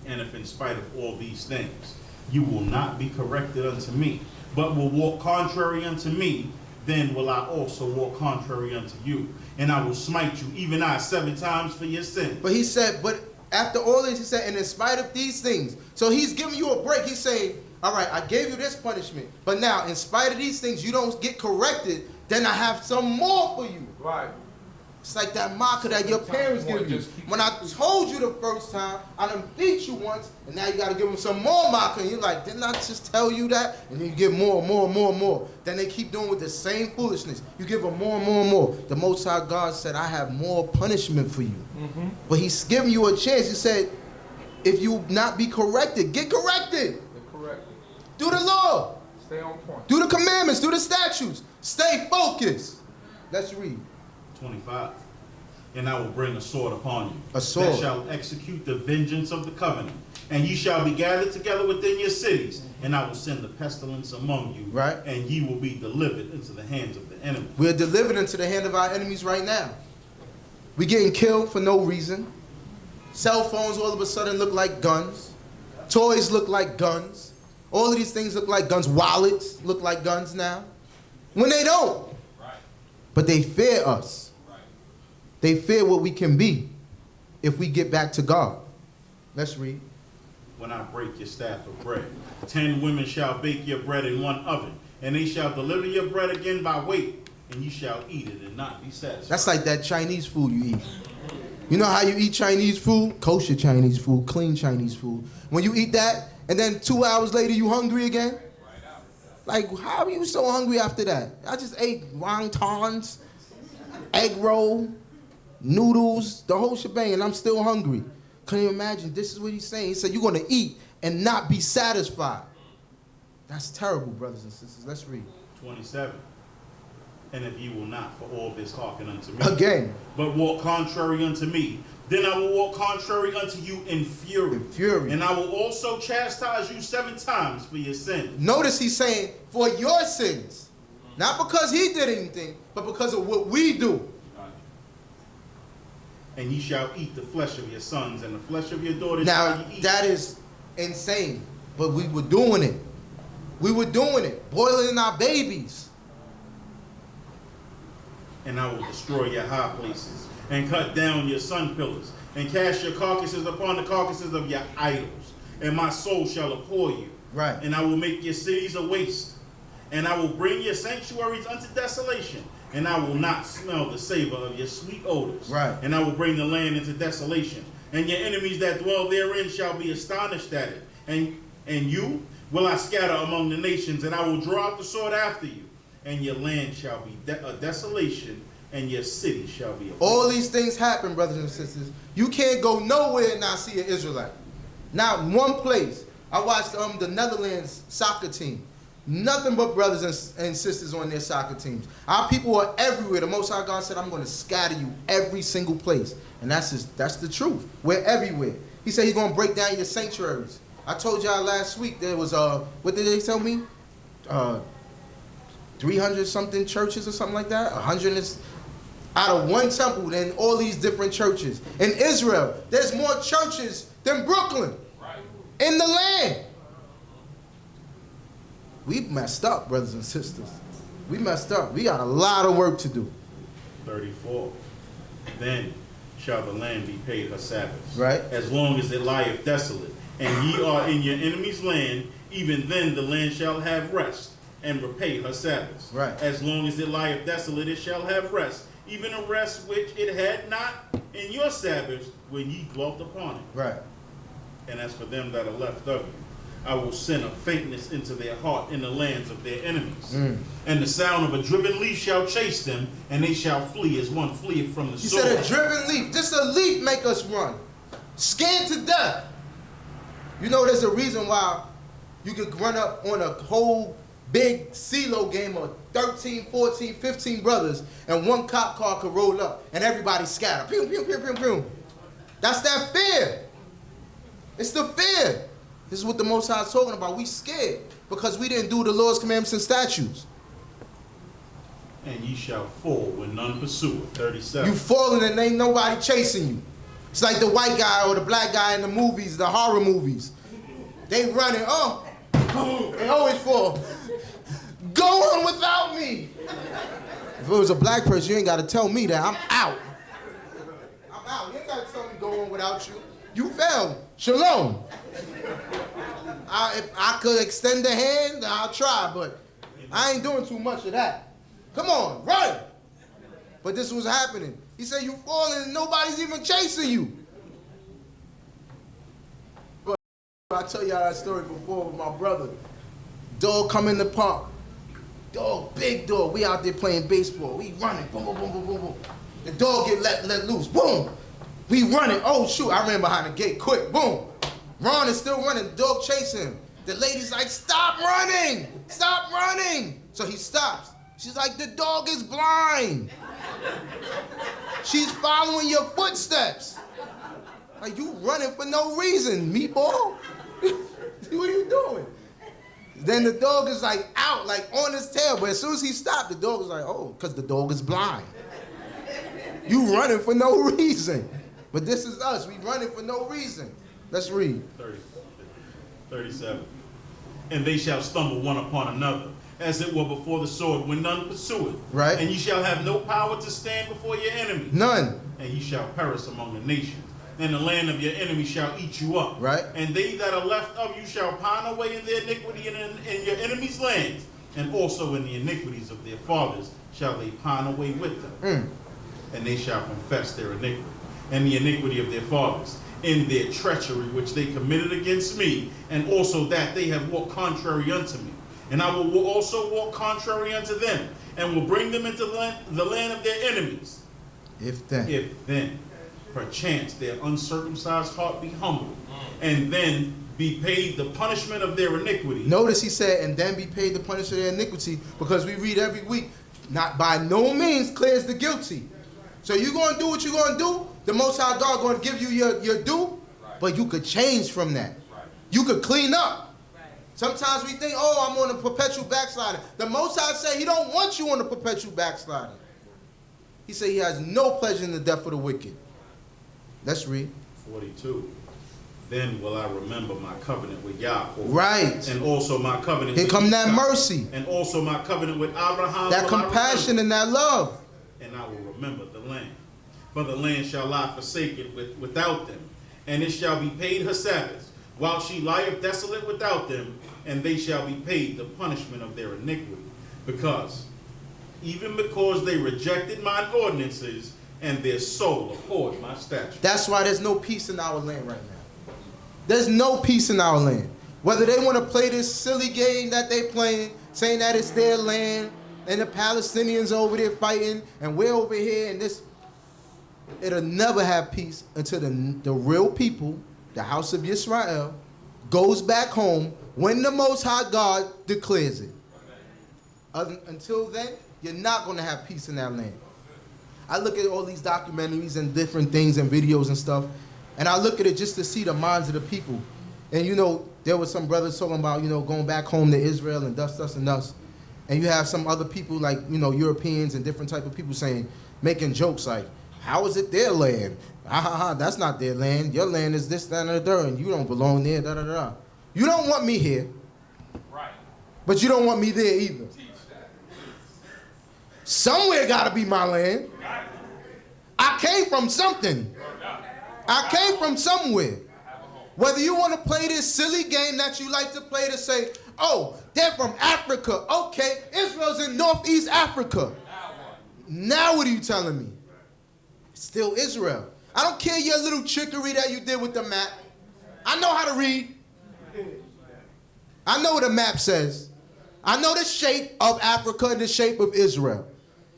And if in spite of all these things you will not be corrected unto me, but will walk contrary unto me, then will I also walk contrary unto you, and I will smite you, even I, 7 times for your sin. But he said, but after all this, he said, and in spite of these things, so he's giving you a break. He's saying, all right, I gave you this punishment, but now in spite of these things, you don't get corrected, then I have some more for you. Right. It's like that marker that your parents give you. When I told you the first time, I done beat you once, and now you got to give them some more marker. And you're like, didn't I just tell you that? And then you give more, more, more, more. Then they keep doing with the same foolishness. You give them more, more, more. The Most High God said, I have more punishment for you. But he's giving you a chance. He said, if you not be corrected, get corrected. Get corrected. Do the law. Stay on point. Do the commandments. Do the statutes. Stay focused. Let's read. 25. And I will bring a sword upon you. A sword. That shall execute the vengeance of the covenant. And ye shall be gathered together within your cities. And I will send the pestilence among you. Right. And ye will be delivered into the hands of the enemy. We're delivered into the hand of our enemies right now. We're getting killed for no reason. Cell phones all of a sudden look like guns. Toys look like guns. All of these things look like guns. Wallets look like guns now. When they don't. Right. But they fear us. Right. They fear what we can be if we get back to God. Let's read. When I break your staff of bread, 10 women shall bake your bread in one oven, and they shall deliver your bread again by weight, and you shall eat it and not be satisfied. That's like that Chinese food you eat. You know how you eat Chinese food? Kosher Chinese food, clean Chinese food. When you eat that, and then 2 hours later you hungry again? Like, how are you so hungry after that? I just ate wontons, egg roll, noodles, the whole shebang, and I'm still hungry. Can you imagine? This is what he's saying. He said, you're going to eat and not be satisfied. That's terrible, brothers and sisters. Let's read. 27. And if ye will not for all this hearken unto me, Again. but walk contrary unto me, then I will walk contrary unto you in fury. In fury. And I will also chastise you 7 times for your sins. Notice he's saying, for your sins. Not because he did anything, but because of what we do. And ye shall eat the flesh of your sons, and the flesh of your daughters Now, shall ye eat. that is insane. But we were doing it. We were doing it. Boiling our babies. And I will destroy your high places, and cut down your sun pillars, and cast your carcasses upon the carcasses of your idols. And my soul shall abhor you. Right. And I will make your cities a waste. And I will bring your sanctuaries unto desolation. And I will not smell the savor of your sweet odors. Right. And I will bring the land into desolation. And your enemies that dwell therein shall be astonished at it. And you will I scatter among the nations, and I will draw out the sword after you. And your land shall be a desolation, and your city shall be a waste. All these things happen, brothers and sisters. You can't go nowhere and not see an Israelite. Not one place. I watched the Netherlands soccer team. Nothing but brothers and sisters on their soccer teams. Our people are everywhere. The Most High God said, I'm going to scatter you every single place. And that's the truth. We're everywhere. He said he's going to break down your sanctuaries. I told y'all last week there was, what did they tell me? 300 something churches or something like that. 100 is out of one temple than all these different churches. In Israel, there's more churches than Brooklyn. Right. In the land. We messed up, brothers and sisters. We messed up. We got a lot of work to do. 34. Then shall the land be paid her Sabbaths. Right. As long as it lieth desolate, and ye are in your enemy's land, even then the land shall have rest, and repay her Sabbaths. Right. As long as it lieth desolate, it shall have rest, even a rest which it had not in your Sabbaths when ye dwelt upon it. Right. And as for them that are left of you, I will send a faintness into their heart in the lands of their enemies. And the sound of a driven leaf shall chase them, and they shall flee as one fleeth from the sword. You said a driven leaf. Just a leaf make us run. Scared to death. You know there's a reason why you can run up on a whole big CeeLo game of 13, 14, 15 brothers, and one cop car could roll up, and everybody scatter. Pew, pew, pew, pew, pew. That's that fear. It's the fear. This is what the Most High is talking about. We scared because we didn't do the Lord's commandments and statutes. And ye shall fall when none pursueth. 37. You falling and ain't nobody chasing you. It's like the white guy or the black guy in the movies, the horror movies. They running, oh, they always fall. Go on without me. If it was a black person, you ain't got to tell me that. I'm out. I'm out. You ain't got to tell me go on without you. You failed. Shalom. If I could extend the hand, I'll try, but I ain't doing too much of that. Come on, run. But this was happening. He said you falling and nobody's even chasing you. But I tell y'all that story before with my brother. Dog come in the park. Dog, big dog. We out there playing baseball. We running. Boom, boom, boom, boom, boom, boom. The dog get let loose. Boom. We running. Oh, shoot. I ran behind the gate. Quick. Boom. Ron is still running. The dog chasing him. The lady's like, stop running. Stop running. So he stops. She's like, the dog is blind. She's following your footsteps. Like, you running for no reason, meatball. What are you doing? Then the dog is like out, like on his tail. But as soon as he stopped, the dog was like, oh, because the dog is blind. You running for no reason. But this is us. We running for no reason. Let's read. 37. And they shall stumble one upon another, as it were before the sword, when none pursueth. Right. And ye shall have no power to stand before your enemy. None. And ye shall perish among the nations. And the land of your enemy shall eat you up. Right. And they that are left of you shall pine away in their iniquity in your enemies' lands, and also in the iniquities of their fathers shall they pine away with them. And they shall confess their iniquity, and the iniquity of their fathers, in their treachery which they committed against me, and also that they have walked contrary unto me. And I will also walk contrary unto them, and will bring them into the land of their enemies. If then. Perchance their uncircumcised heart be humbled, and then be paid the punishment of their iniquity. Notice he said, and then be paid the punishment of their iniquity, because we read every week, not by no means clears the guilty. So you're going to do what you're going to do. The Most High God going to give you your due, but you could change from that. You could clean up. Sometimes we think, oh, I'm on a perpetual backslider. The Most High said he don't want you on a perpetual backslider. He said he has no pleasure in the death of the wicked. Let's read. 42. Then will I remember my covenant with Yahweh. Right. And also my covenant Here with come Isaac, that mercy. and also my covenant with Abraham. That compassion and that love. And I will remember the land. for the land shall lie forsaken without them, and it shall be paid her Sabbaths, while she lieth desolate without them, and they shall be paid the punishment of their iniquity, because they rejected mine ordinances, and their soul abhorred my statutes. That's why there's no peace in our land right now. There's no peace in our land. Whether they want to play this silly game that they playing, saying that it's their land, and the Palestinians over there fighting, and we're over here, and this, it'll never have peace until the real people, the house of Yisrael, goes back home when the Most High God declares it. Until then, you're not going to have peace in that land. I look at all these documentaries and different things and videos and stuff, and I look at it just to see the minds of the people. And you know, there were some brothers talking about, you know, going back home to Israel and thus and thus. And you have some other people like, you know, Europeans and different type of people saying, making jokes like, how is it their land? That's not their land. Your land is this, that, and the third, and you don't belong there, da, da, da. You don't want me here. Right. But you don't want me there either. Somewhere gotta be my land. I came from something. I came from somewhere. Whether you want to play this silly game that you like to play to say, oh, they're from Africa. Okay, Israel's in Northeast Africa. Now what are you telling me? It's still Israel. I don't care your little trickery that you did with the map. I know how to read. I know what the map says. I know the shape of Africa and the shape of Israel.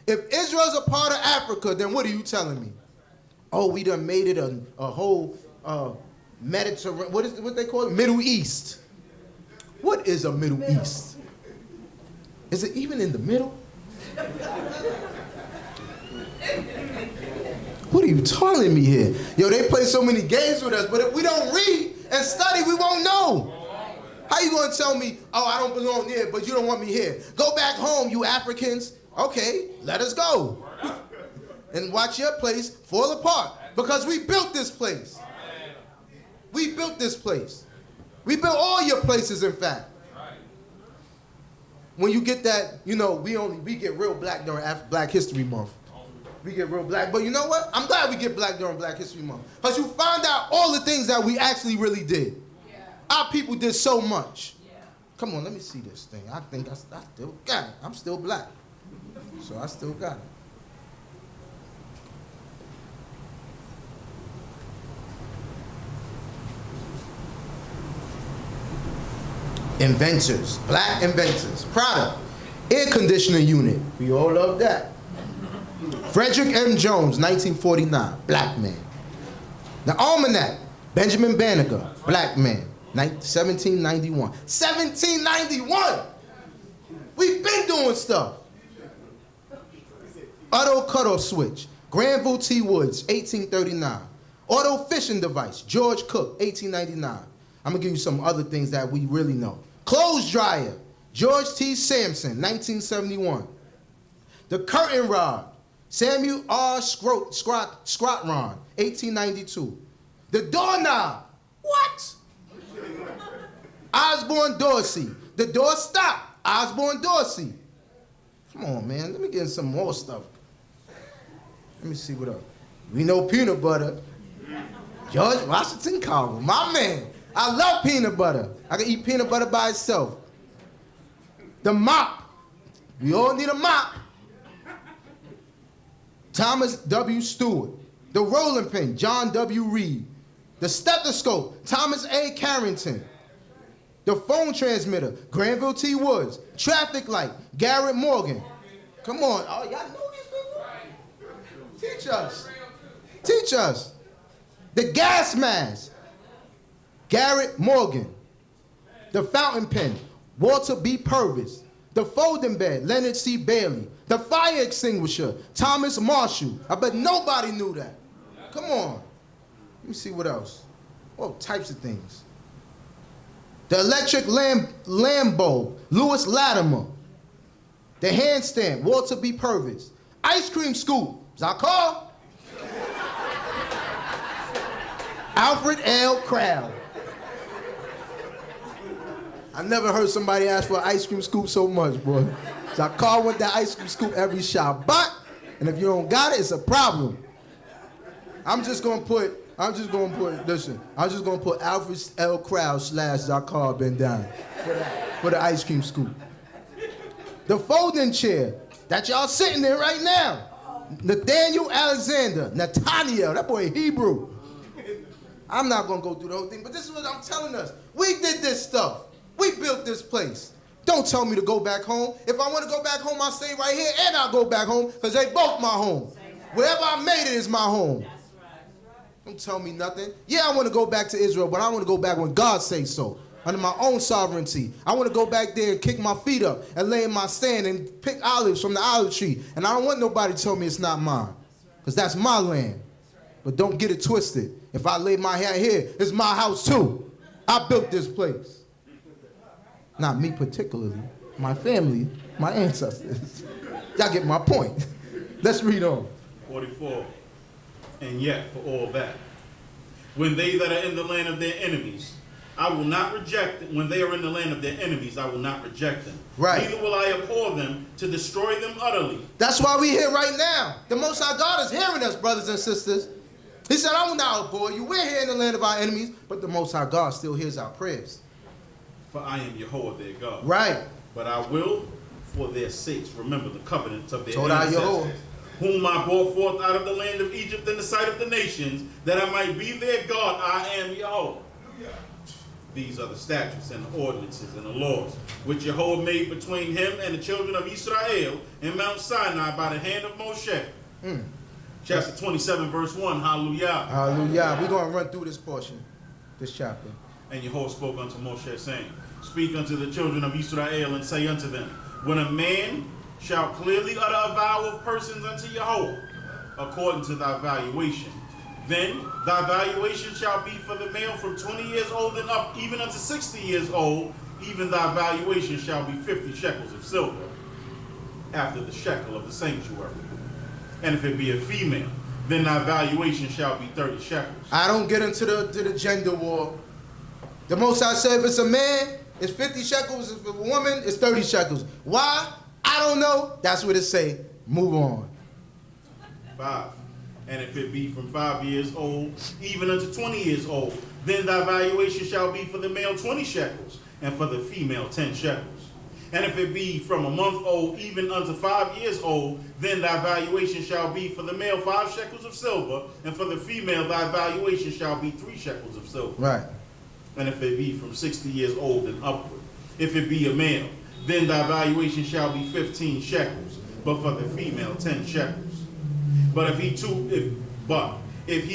If Israel's a part of Africa, then what are you telling me? Oh, we done made it a whole Mediterranean, what they call it? Middle East. What is a Middle East? Is it even in the middle? What are you telling me here? Yo, they play so many games with us, but if we don't read and study, we won't know. How you gonna tell me, oh, I don't belong there, but you don't want me here? Go back home, you Africans. Okay, let us go. And watch your place fall apart. Because we built this place. We built this place. We built all your places, in fact. When you get that, you know, we get real black during Black History Month. We get real black. But you know what? I'm glad we get black during Black History Month. Because you find out all the things that we actually really did. Yeah. Our people did so much. Yeah. Come on, let me see this thing. I think I still got it. I'm still black. So I still got it. Inventors, black inventors. Product, air conditioning unit. We all love that. Frederick M. Jones, 1949, black man. The Almanac, Benjamin Banneker, black man, 1791. 1791! We've been doing stuff. Auto cutoff switch, Granville T. Woods, 1839. Auto fishing device, George Cook, 1899. I'm gonna give you some other things that we really know. Clothes dryer, George T. Sampson, 1971. The curtain rod, Samuel R. Scrotron, 1892. The doorknob, what? Osborne Dorsey. The door stop, Osborne Dorsey. Come on, man, let me get some more stuff. Let me see what else. We know peanut butter. George Washington Carver, my man. I love peanut butter. I can eat peanut butter by itself. The mop. We all need a mop. Thomas W. Stewart. The rolling pin, John W. Reed. The stethoscope, Thomas A. Carrington. The phone transmitter, Granville T. Woods. Traffic light, Garrett Morgan. Come on. Oh, y'all know these people? Teach us. Teach us. The gas mask, Garrett Morgan. The fountain pen, Walter B. Purvis. The folding bed, Leonard C. Bailey. The fire extinguisher, Thomas Marshall. I bet nobody knew that. Come on. Let me see what else. All types of things. The electric lamp bulb, Louis Latimer. The handstand, Walter B. Purvis. Ice cream scoop, Zakar. Alfred L. Crowd. I never heard somebody ask for an ice cream scoop so much, boy. Zakar wants that ice cream scoop every Shabbat, and if you don't got it, it's a problem. I'm just gonna put, listen, I'm just gonna put Alfred L. Crowd / Zakar Ben down for the ice cream scoop. The folding chair that y'all sitting in right now. Nathaniel Alexander, Nathaniel, that boy Hebrew. I'm not gonna go through the whole thing, but this is what I'm telling us. We did this stuff. We built this place. Don't tell me to go back home. If I want to go back home, I'll stay right here and I'll go back home because they both my home. Wherever I made it is my home. Don't tell me nothing. Yeah, I want to go back to Israel, but I want to go back when God says so, under my own sovereignty. I want to go back there and kick my feet up and lay in my stand and pick olives from the olive tree. And I don't want nobody to tell me it's not mine, because that's my land. But don't get it twisted. If I lay my hat here, it's my house too. I built this place. Not me particularly, my family, my ancestors. Y'all get my point. Let's read on. 44. And yet, for all that, when they that are in the land of their enemies, I will not reject them. When they are in the land of their enemies, I will not reject them. Right. Neither will I abhor them to destroy them utterly. That's why we're here right now. The Most High God is hearing us, brothers and sisters. He said, I will not abhor you. We're here in the land of our enemies, but the Most High God still hears our prayers. For I am Yehovah their God. Right. But I will, for their sakes, remember the covenants of their Torah ancestors, whom I brought forth out of the land of Egypt in the sight of the nations, that I might be their God. I am Yehovah. These are the statutes and the ordinances and the laws which Yehovah made between him and the children of Israel in Mount Sinai by the hand of Moshe. Chapter 27, verse 1. Hallelujah. Hallelujah. We're going to run through this portion, this chapter. And Yehovah spoke unto Moshe, saying, Speak unto the children of Israel, and say unto them, When a man shall clearly utter a vow of persons unto Yehovah, according to thy valuation, then thy valuation shall be for the male from 20 years old and up, even unto 60 years old, even thy valuation shall be 50 shekels of silver, after the shekel of the sanctuary. And if it be a female, then thy valuation shall be 30 shekels. I don't get into the gender war. The Most High said if it's a man, it's 50 shekels. If it's a woman, it's 30 shekels. Why? I don't know. That's what it say. Move on. 5. And if it be from 5 years old, even unto 20 years old, then thy valuation shall be for the male 20 shekels, and for the female 10 shekels. And if it be from a month old, even unto 5 years old, then thy valuation shall be for the male 5 shekels of silver, and for the female thy valuation shall be 3 shekels of silver. Right. And if it be from 60 years old and upward, if it be a male, then thy valuation shall be 15 shekels, but for the female 10 shekels. But if he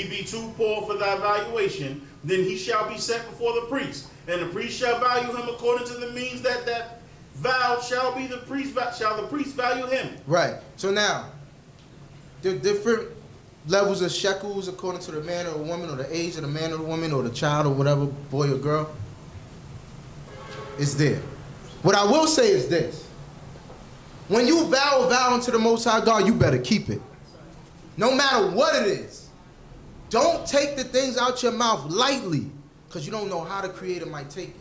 be too poor for thy valuation, then he shall be set before the priest, and the priest shall value him according to the means that vow shall be the priest value him. Right. So now, the different levels of shekels according to the man or the woman, or the age of the man or the woman, or the child or whatever, boy or girl, is there. What I will say is this. When you vow a vow unto the Most High God, you better keep it. No matter what it is. Don't take the things out your mouth lightly, because you don't know how the Creator might take it.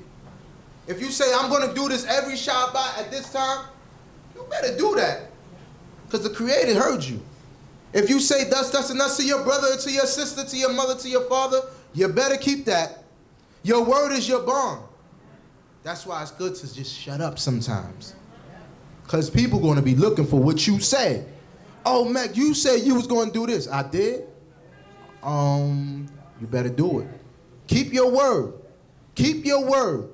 If you say, I'm going to do this every Shabbat at this time, you better do that, because the Creator heard you. If you say thus and thus to your brother, to your sister, to your mother, to your father, you better keep that. Your word is your bond. That's why it's good to just shut up sometimes, because people are going to be looking for what you say. Oh, Mac, you said you was going to do this. I did. You better do it. Keep your word. Keep your word.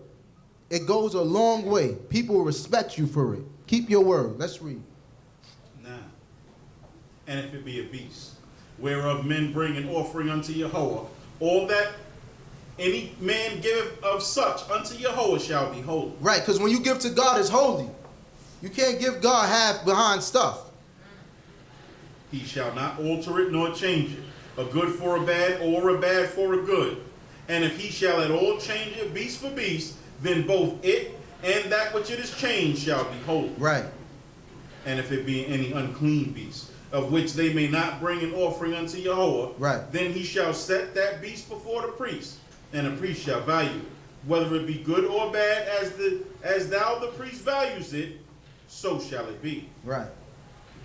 It goes a long way. People will respect you for it. Keep your word. Let's read. 9. And if it be a beast, whereof men bring an offering unto Yehovah, all that any man giveth of such unto Yehovah shall be holy. Right, because when you give to God, it's holy. You can't give God half behind stuff. He shall not alter it nor change it, a good for a bad, or a bad for a good. And if he shall at all change it beast for beast, then both it and that which it is changed shall be holy. Right. And if it be any unclean beast, of which they may not bring an offering unto Yehovah, right, then he shall set that beast before the priest, and the priest shall value it, whether it be good or bad, as thou the priest values it, so shall it be. Right.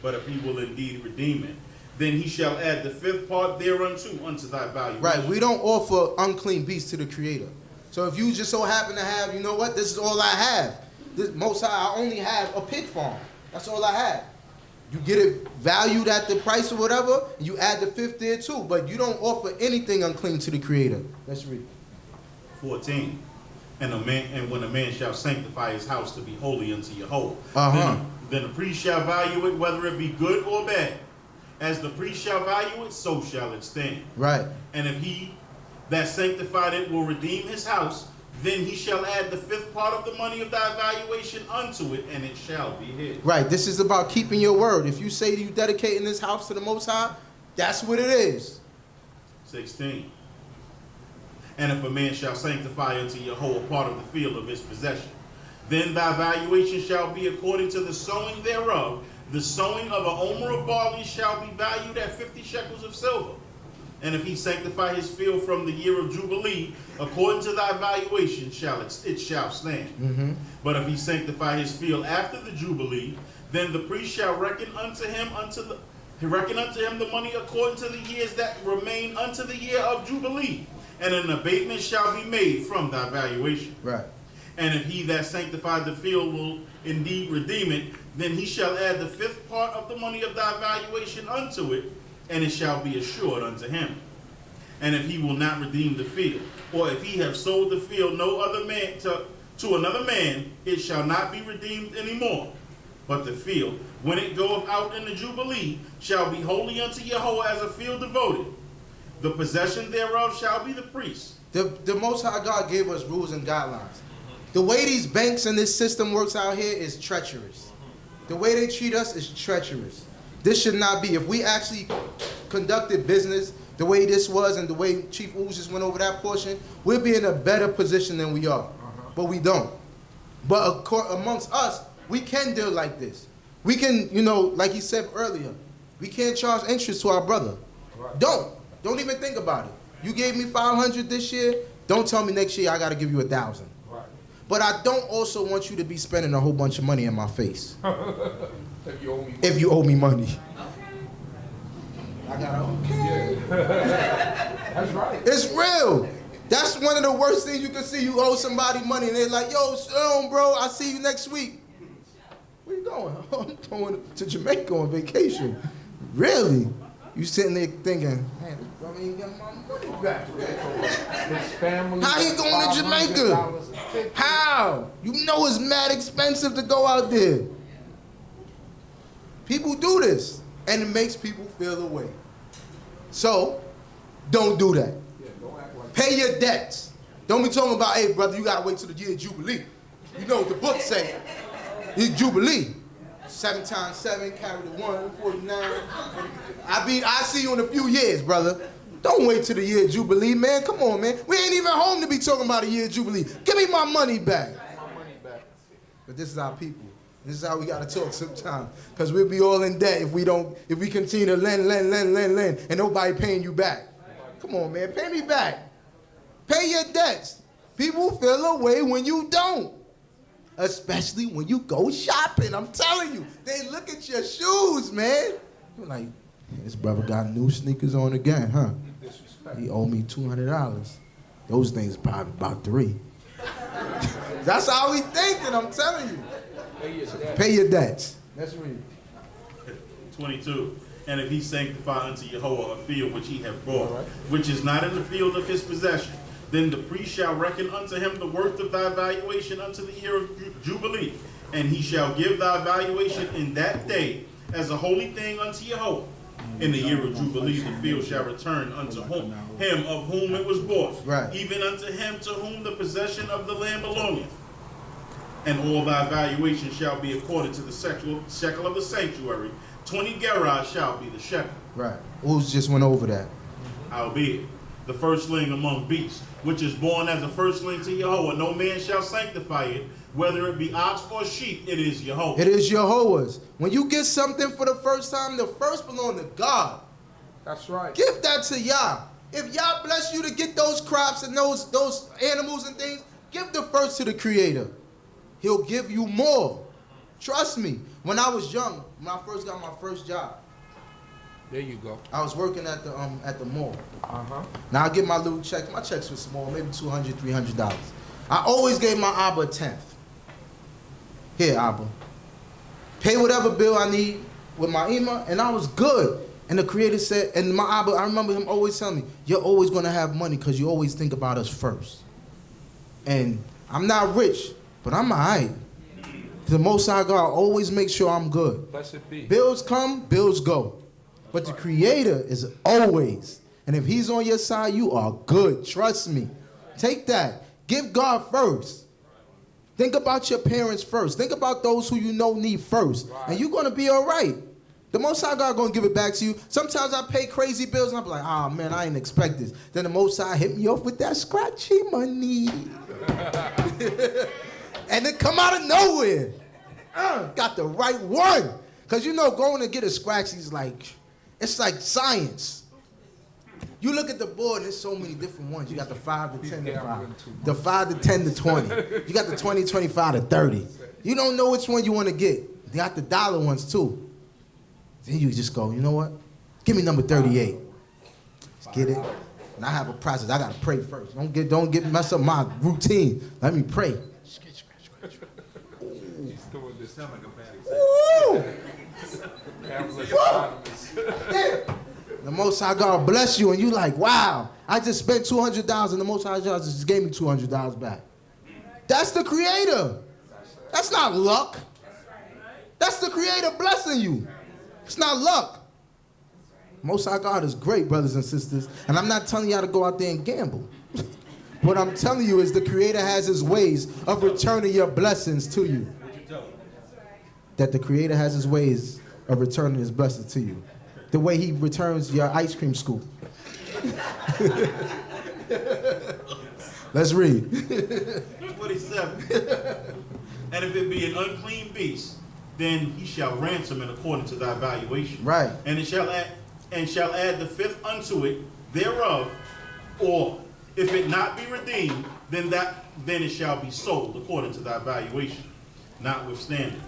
But if he will indeed redeem it, then he shall add the 5th part thereunto unto thy valuation. Right, we don't offer unclean beasts to the Creator. So if you just so happen to have, you know what, this is all I have. This Most High, I only have a pig farm. That's all I have. You get it valued at the price or whatever, and you add the 5th there too. But you don't offer anything unclean to the Creator. Let's read. 14. And when a man shall sanctify his house to be holy unto Yahweh, then the priest shall value it, whether it be good or bad. As the priest shall value it, so shall it stand. Right. And if he that sanctified it will redeem his house, then he shall add the 5th part of the money of thy valuation unto it, and it shall be his. Right. This is about keeping your word. If you say you dedicating this house to the Most High, that's what it is. 16. And if a man shall sanctify unto Yahweh part of the field of his possession, then thy valuation shall be according to the sowing thereof. The sowing of an omer of barley shall be valued at 50 shekels of silver. And if he sanctify his field from the year of Jubilee, according to thy valuation it shall stand. But if he sanctify his field after the Jubilee, then the priest shall reckon unto him the money according to the years that remain unto the year of Jubilee, and an abatement shall be made from thy valuation. Right. And if he that sanctified the field will indeed redeem it, then he shall add the 5th part of the money of thy valuation unto it, and it shall be assured unto him. And if he will not redeem the field, or if he have sold the field no other man to another man, it shall not be redeemed any more. But the field, when it goeth out in the Jubilee, shall be holy unto Yahweh as a field devoted. The possession thereof shall be the priest. The Most High God gave us rules and guidelines. The way these banks and this system works out here is treacherous. The way they treat us is treacherous. This should not be. If we actually conducted business the way this was and the way Chief Uz just went over that portion, we'll be in a better position than we are. But we don't. But amongst us, we can deal like this. We can, you know, like he said earlier, we can't charge interest to our brother. Right. Don't even think about it. You gave me 500 this year. Don't tell me next year I got to give you 1,000. Right. But I don't also want you to be spending a whole bunch of money in my face. If you owe me money. I gotta okay. Yeah. That's right. It's real. That's one of the worst things you can see. You owe somebody money and they're like, yo, Shalom, bro, I'll see you next week. Where you going? I'm going to Jamaica on vacation. Really? You sitting there thinking, man, this brother ain't getting my money back. His family. How he going to Jamaica? How? You know it's mad expensive to go out there. People do this, and it makes people feel the way. So, don't do that. Yeah, don't act like pay your debts. Don't be talking about, hey, brother, you got to wait till the year of Jubilee. You know what the book say. It's Jubilee. 7 times 7, carry the 1, 49. I see you in a few years, brother. Don't wait till the year of Jubilee, man. Come on, man. We ain't even home to be talking about a year of Jubilee. Give me my money back. But this is our people. This is how we got to talk sometimes. Because we'll be all in debt if we continue to lend, and nobody paying you back. Come on, man. Pay me back. Pay your debts. People feel away when you don't. Especially when you go shopping. I'm telling you. They look at your shoes, man. You're like, this brother got new sneakers on again, huh? He owe me $200. Those things probably about $3. That's how we thinking, I'm telling you. Pay your debts. Let's read. 22. And if he sanctify unto Yahweh a field which he hath bought, which is not in the field of his possession, then the priest shall reckon unto him the worth of thy valuation unto the year of Jubilee, and he shall give thy valuation in that day as a holy thing unto Yahweh. In the year of Jubilee the field shall return unto him of whom it was bought, even unto him to whom the possession of the land belongeth. And all thy valuation shall be according to the shekel of the sanctuary. 20 gerahs shall be the shekel. Right. Who's just went over that? Howbeit, the firstling among beasts, which is born as a firstling to Yahweh, no man shall sanctify it, whether it be ox or sheep, it is Yahweh. It is Yahweh's. When you get something for the first time, the first belong to God. That's right. Give that to Yah. If Yah bless you to get those crops and those animals and things, give the first to the Creator. He'll give you more. Trust me. When I was young, when I first got my first job, There you go. I was working at the mall. Now I get my little checks. My checks were small, maybe $200, $300. I always gave my Abba a 10th. Here, Abba. Pay whatever bill I need with my Ima, and I was good. And the Creator said, and my Abba, I remember him always telling me, you're always going to have money because you always think about us first. And I'm not rich, but I'm all right. The Most High God always makes sure I'm good. Blessed be. Bills come, bills go. But the Creator is always. And if He's on your side, you are good. Trust me. Take that. Give God first. Think about your parents first. Think about those who you know need first. Right. And you're going to be all right. The Most High God going to give it back to you. Sometimes I pay crazy bills and I'm like, oh man, I didn't expect this. Then the Most High hit me off with that scratchy money. And it come out of nowhere. Got the right one. Because you know, going to get a scratch is like, it's like science. You look at the board and there's so many different ones. You got the 5 to 10 to 5. The 5 to 10 to 20. You got the 20, 25 to 30. You don't know which one you want to get. They got the dollar ones too. Then you just go, you know what? Give me number 38. Let's get it. And I have a process. I gotta pray first. Don't get mess up my routine. Let me pray. He's doing this like a bad Yeah. The Most High God bless you, and you like, wow, I just spent $200, and the Most High God just gave me $200 back. That's the Creator. That's not luck. That's the Creator blessing you. It's not luck. Most High God is great, brothers and sisters, and I'm not telling y'all to go out there and gamble. What I'm telling you is the Creator has His ways of returning your blessings to you. That the Creator has His ways of returning His blessings to you. The way He returns your ice cream scoop. Let's read. 27. And if it be an unclean beast, then he shall ransom it according to thy valuation. Right. And it shall add the fifth unto it thereof, or if it not be redeemed, then it shall be sold according to thy valuation. Notwithstanding,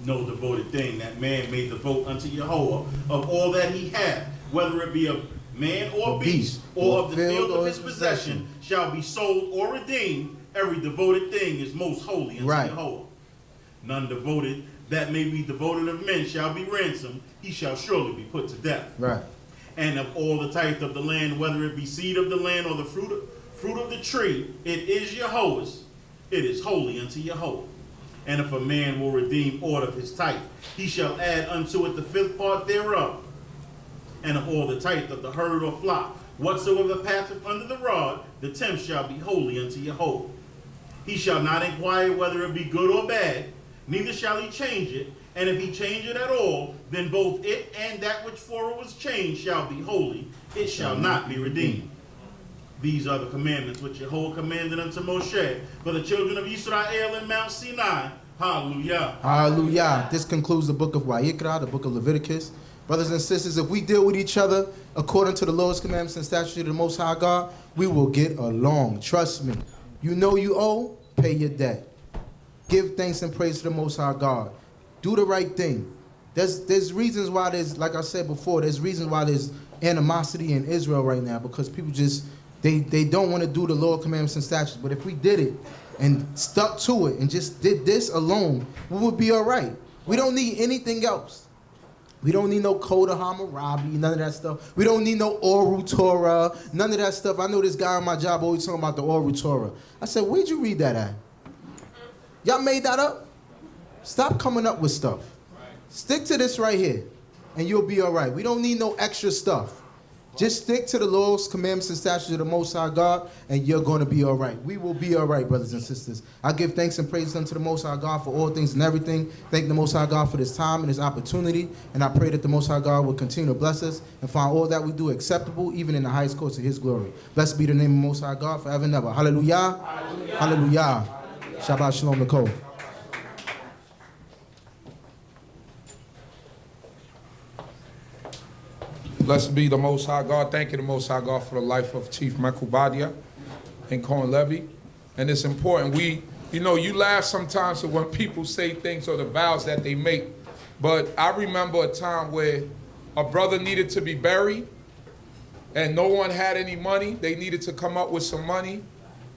no devoted thing that man may devote unto Jehovah of all that he hath, whether it be of man or beast, or of the field of his possession, shall be sold or redeemed. Every devoted thing is most holy unto Jehovah. None devoted that may be devoted of men shall be ransomed. He shall surely be put to death. Right. And of all the tithe of the land, whether it be seed of the land or the fruit of the tree, it is Jehovah's. It is holy unto Jehovah. And if a man will redeem aught of his tithe, he shall add unto it the fifth part thereof. And of all the tithe of the herd or flock, whatsoever passeth under the rod, the tenth shall be holy unto Jehovah. He shall not inquire whether it be good or bad, neither shall he change it. And if he change it at all, then both it and that which for it was changed shall be holy. It shall not be redeemed. These are the commandments which Jehovah commanded unto Moshe for the children of Yisrael in Mount Sinai. Hallelujah. Hallelujah. This concludes the book of Vayikra, the book of Leviticus. Brothers and sisters, if we deal with each other according to the Lord's commandments and statutes of the Most High God, we will get along. Trust me. You know you owe, pay your debt. Give thanks and praise to the Most High God. Do the right thing. There's reasons why there's, like I said before, there's reasons why there's animosity in Israel right now, because people just, they don't want to do the Lord's commandments and statutes. But if we did it and stuck to it and just did this alone, we would be all right. We don't need anything else. We don't need no Code of Hammurabi, none of that stuff. We don't need no oral Torah, none of that stuff. I know this guy on my job always talking about the oral Torah. I said, where'd you read that at? Y'all made that up? Stop coming up with stuff. Stick to this right here, and you'll be all right. We don't need no extra stuff. Just stick to the Lord's commandments and statutes of the Most High God, and you're going to be all right. We will be all right, brothers and sisters. I give thanks and praise unto the Most High God for all things and everything. Thank the Most High God for this time and this opportunity, and I pray that the Most High God will continue to bless us and find all that we do acceptable, even in the highest courts of His glory. Blessed be the name of the Most High God forever and ever. Hallelujah. Hallelujah. Hallelujah. Shabbat Shalom, Meku. Blessed be the Most High God. Thank you, the Most High God, for the life of Chief Meku and Cohen Levy. And it's important. You laugh sometimes when people say things or the vows that they make. But I remember a time where a brother needed to be buried, and no one had any money. They needed to come up with some money,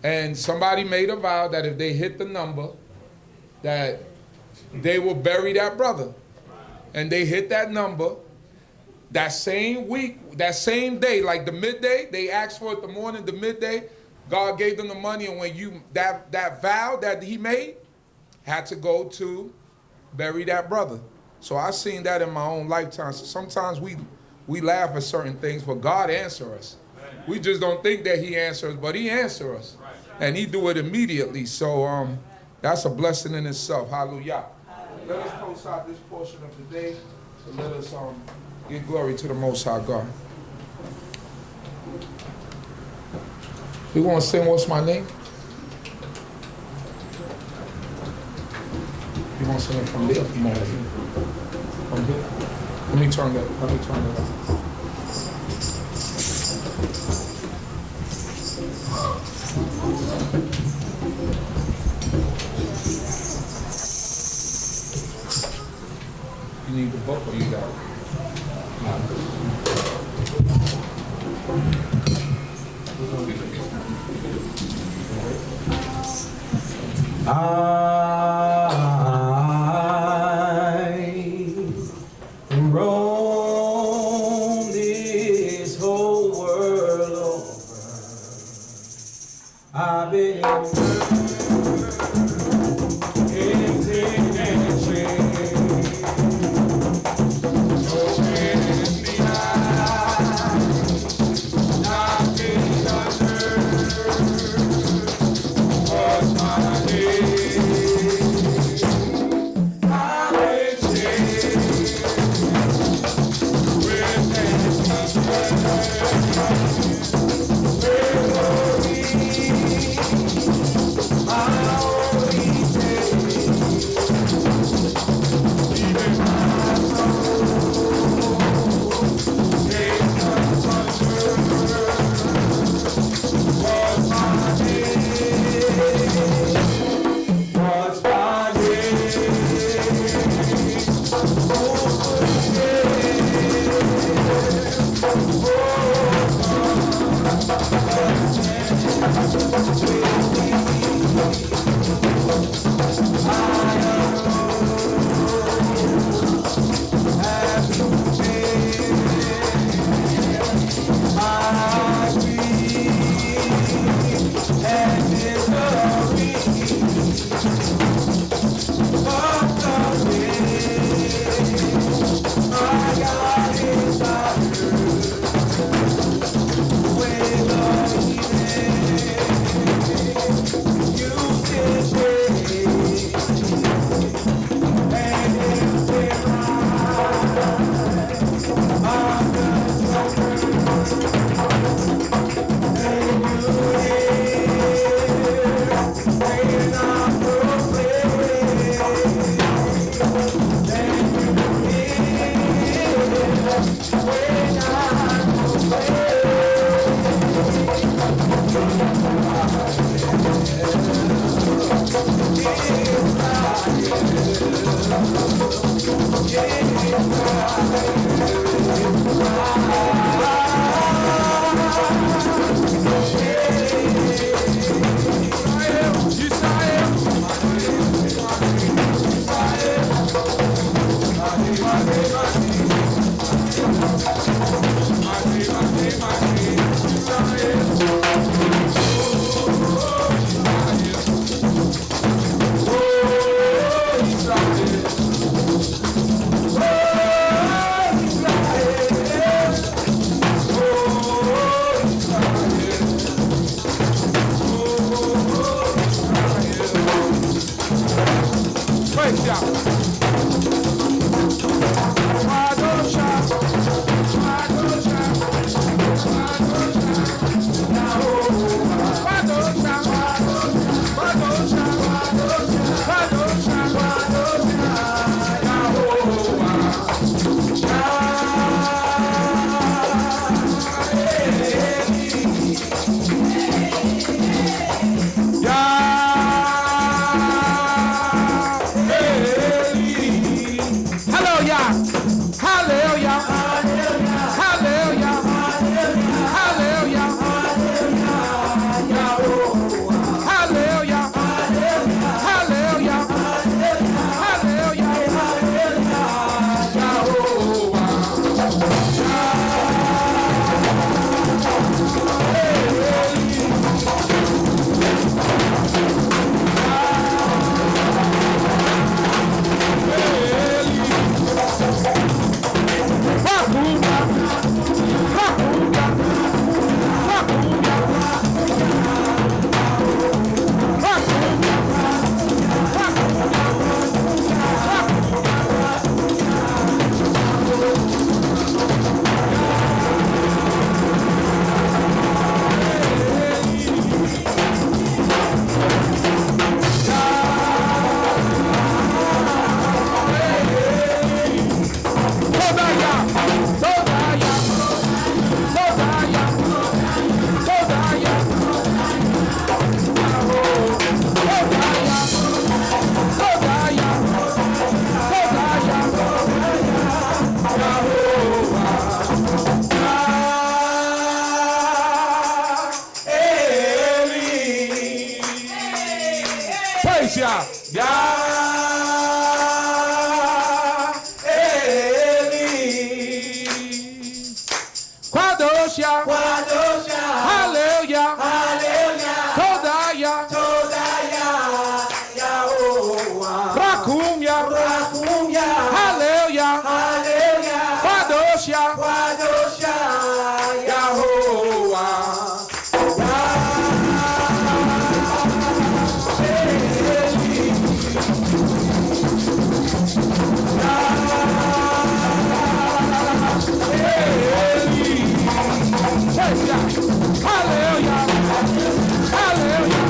and somebody made a vow that if they hit the number, that they will bury that brother. And they hit that number. That same week, that same day, like the midday, they asked for it the morning, the midday, God gave them the money, and when that vow that he made had to go to bury that brother. So I've seen that in my own lifetime. So sometimes we laugh at certain things, but God answers us. We just don't think that he answers, but he answers us. And he do it immediately. So that's a blessing in itself. Hallelujah. Let us close out this portion of the day. So let us give glory to the Most High God. We want to sing What's My Name? You want to sing it from there? From here? Let me turn that up. You need the book or you got it? I roam this whole world over. I've been Yah. Yah Eli. Kadosh Yah. Hallelujah. Todah Yah. Rakum Yah. Hallelujah. Kadosh Yah. Yahovah. Hallelujah. Hallelujah.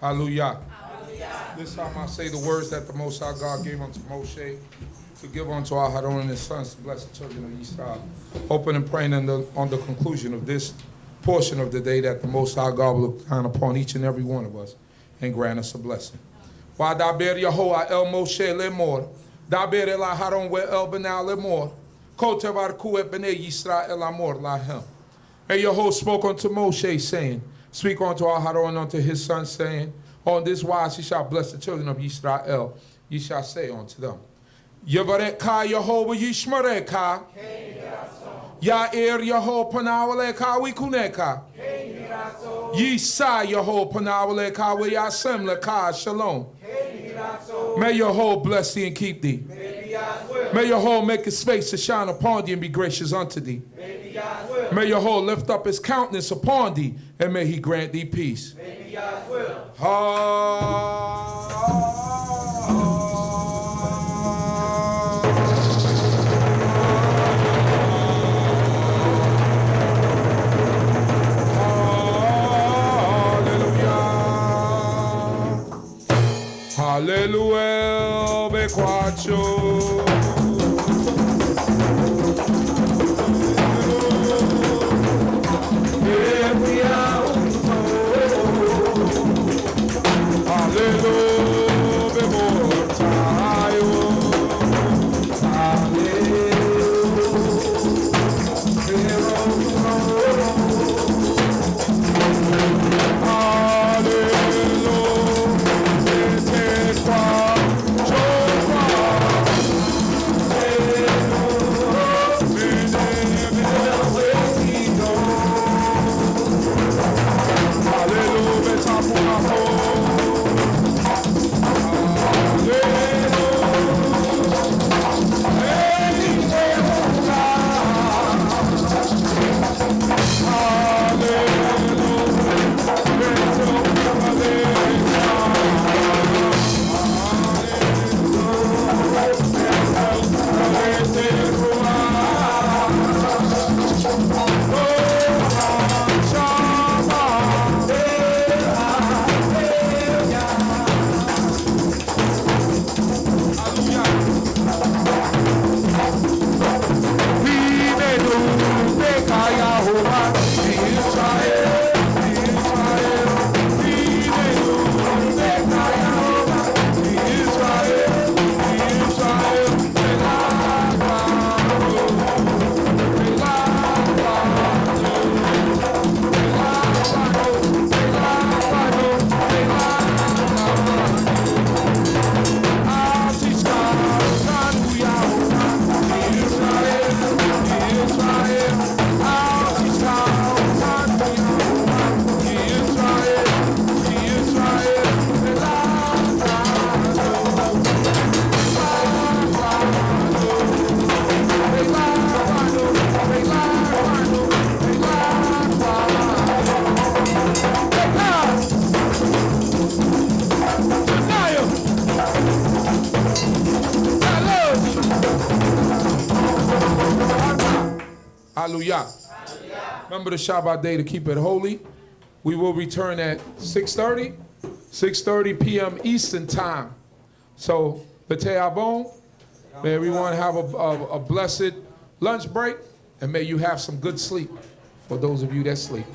Hallelujah. Hallelujah. This time I say the words that the Most High God gave unto Moshe to give unto our Haron and his sons, to bless the children of Yisrael. Hoping and praying on the conclusion of this portion of the day that the Most High God will look down upon each and every one of us and grant us a blessing. Wadaber Yehoah el Moshe lemor, daber el Haron we el benal lemor, kotevar ku et bnei Yisrael amor lahem. And Yehoah spoke unto Moshe, saying, speak unto our Haron unto his son, saying, on this wise he shall bless the children of Yisrael. Ye shall say unto them, Yevareka Yehovah Yishmareka, Ya'ir Yehovah Panawaleka Wikuneka, Yisai Yehovah Panawaleka Weyasem Leka Shalom. May Yehovah bless thee and keep thee. May Yehovah make his face to shine upon thee and be gracious unto thee. May Yehovah lift up his countenance upon thee, and may he grant thee peace. Hallelujah, Bechukotai. Hallelujah. Remember the Shabbat day to keep it holy. We will return at 6:30 p.m. Eastern time. So, B'tei Avon, may everyone have a blessed lunch break, and may you have some good sleep for those of you that sleep.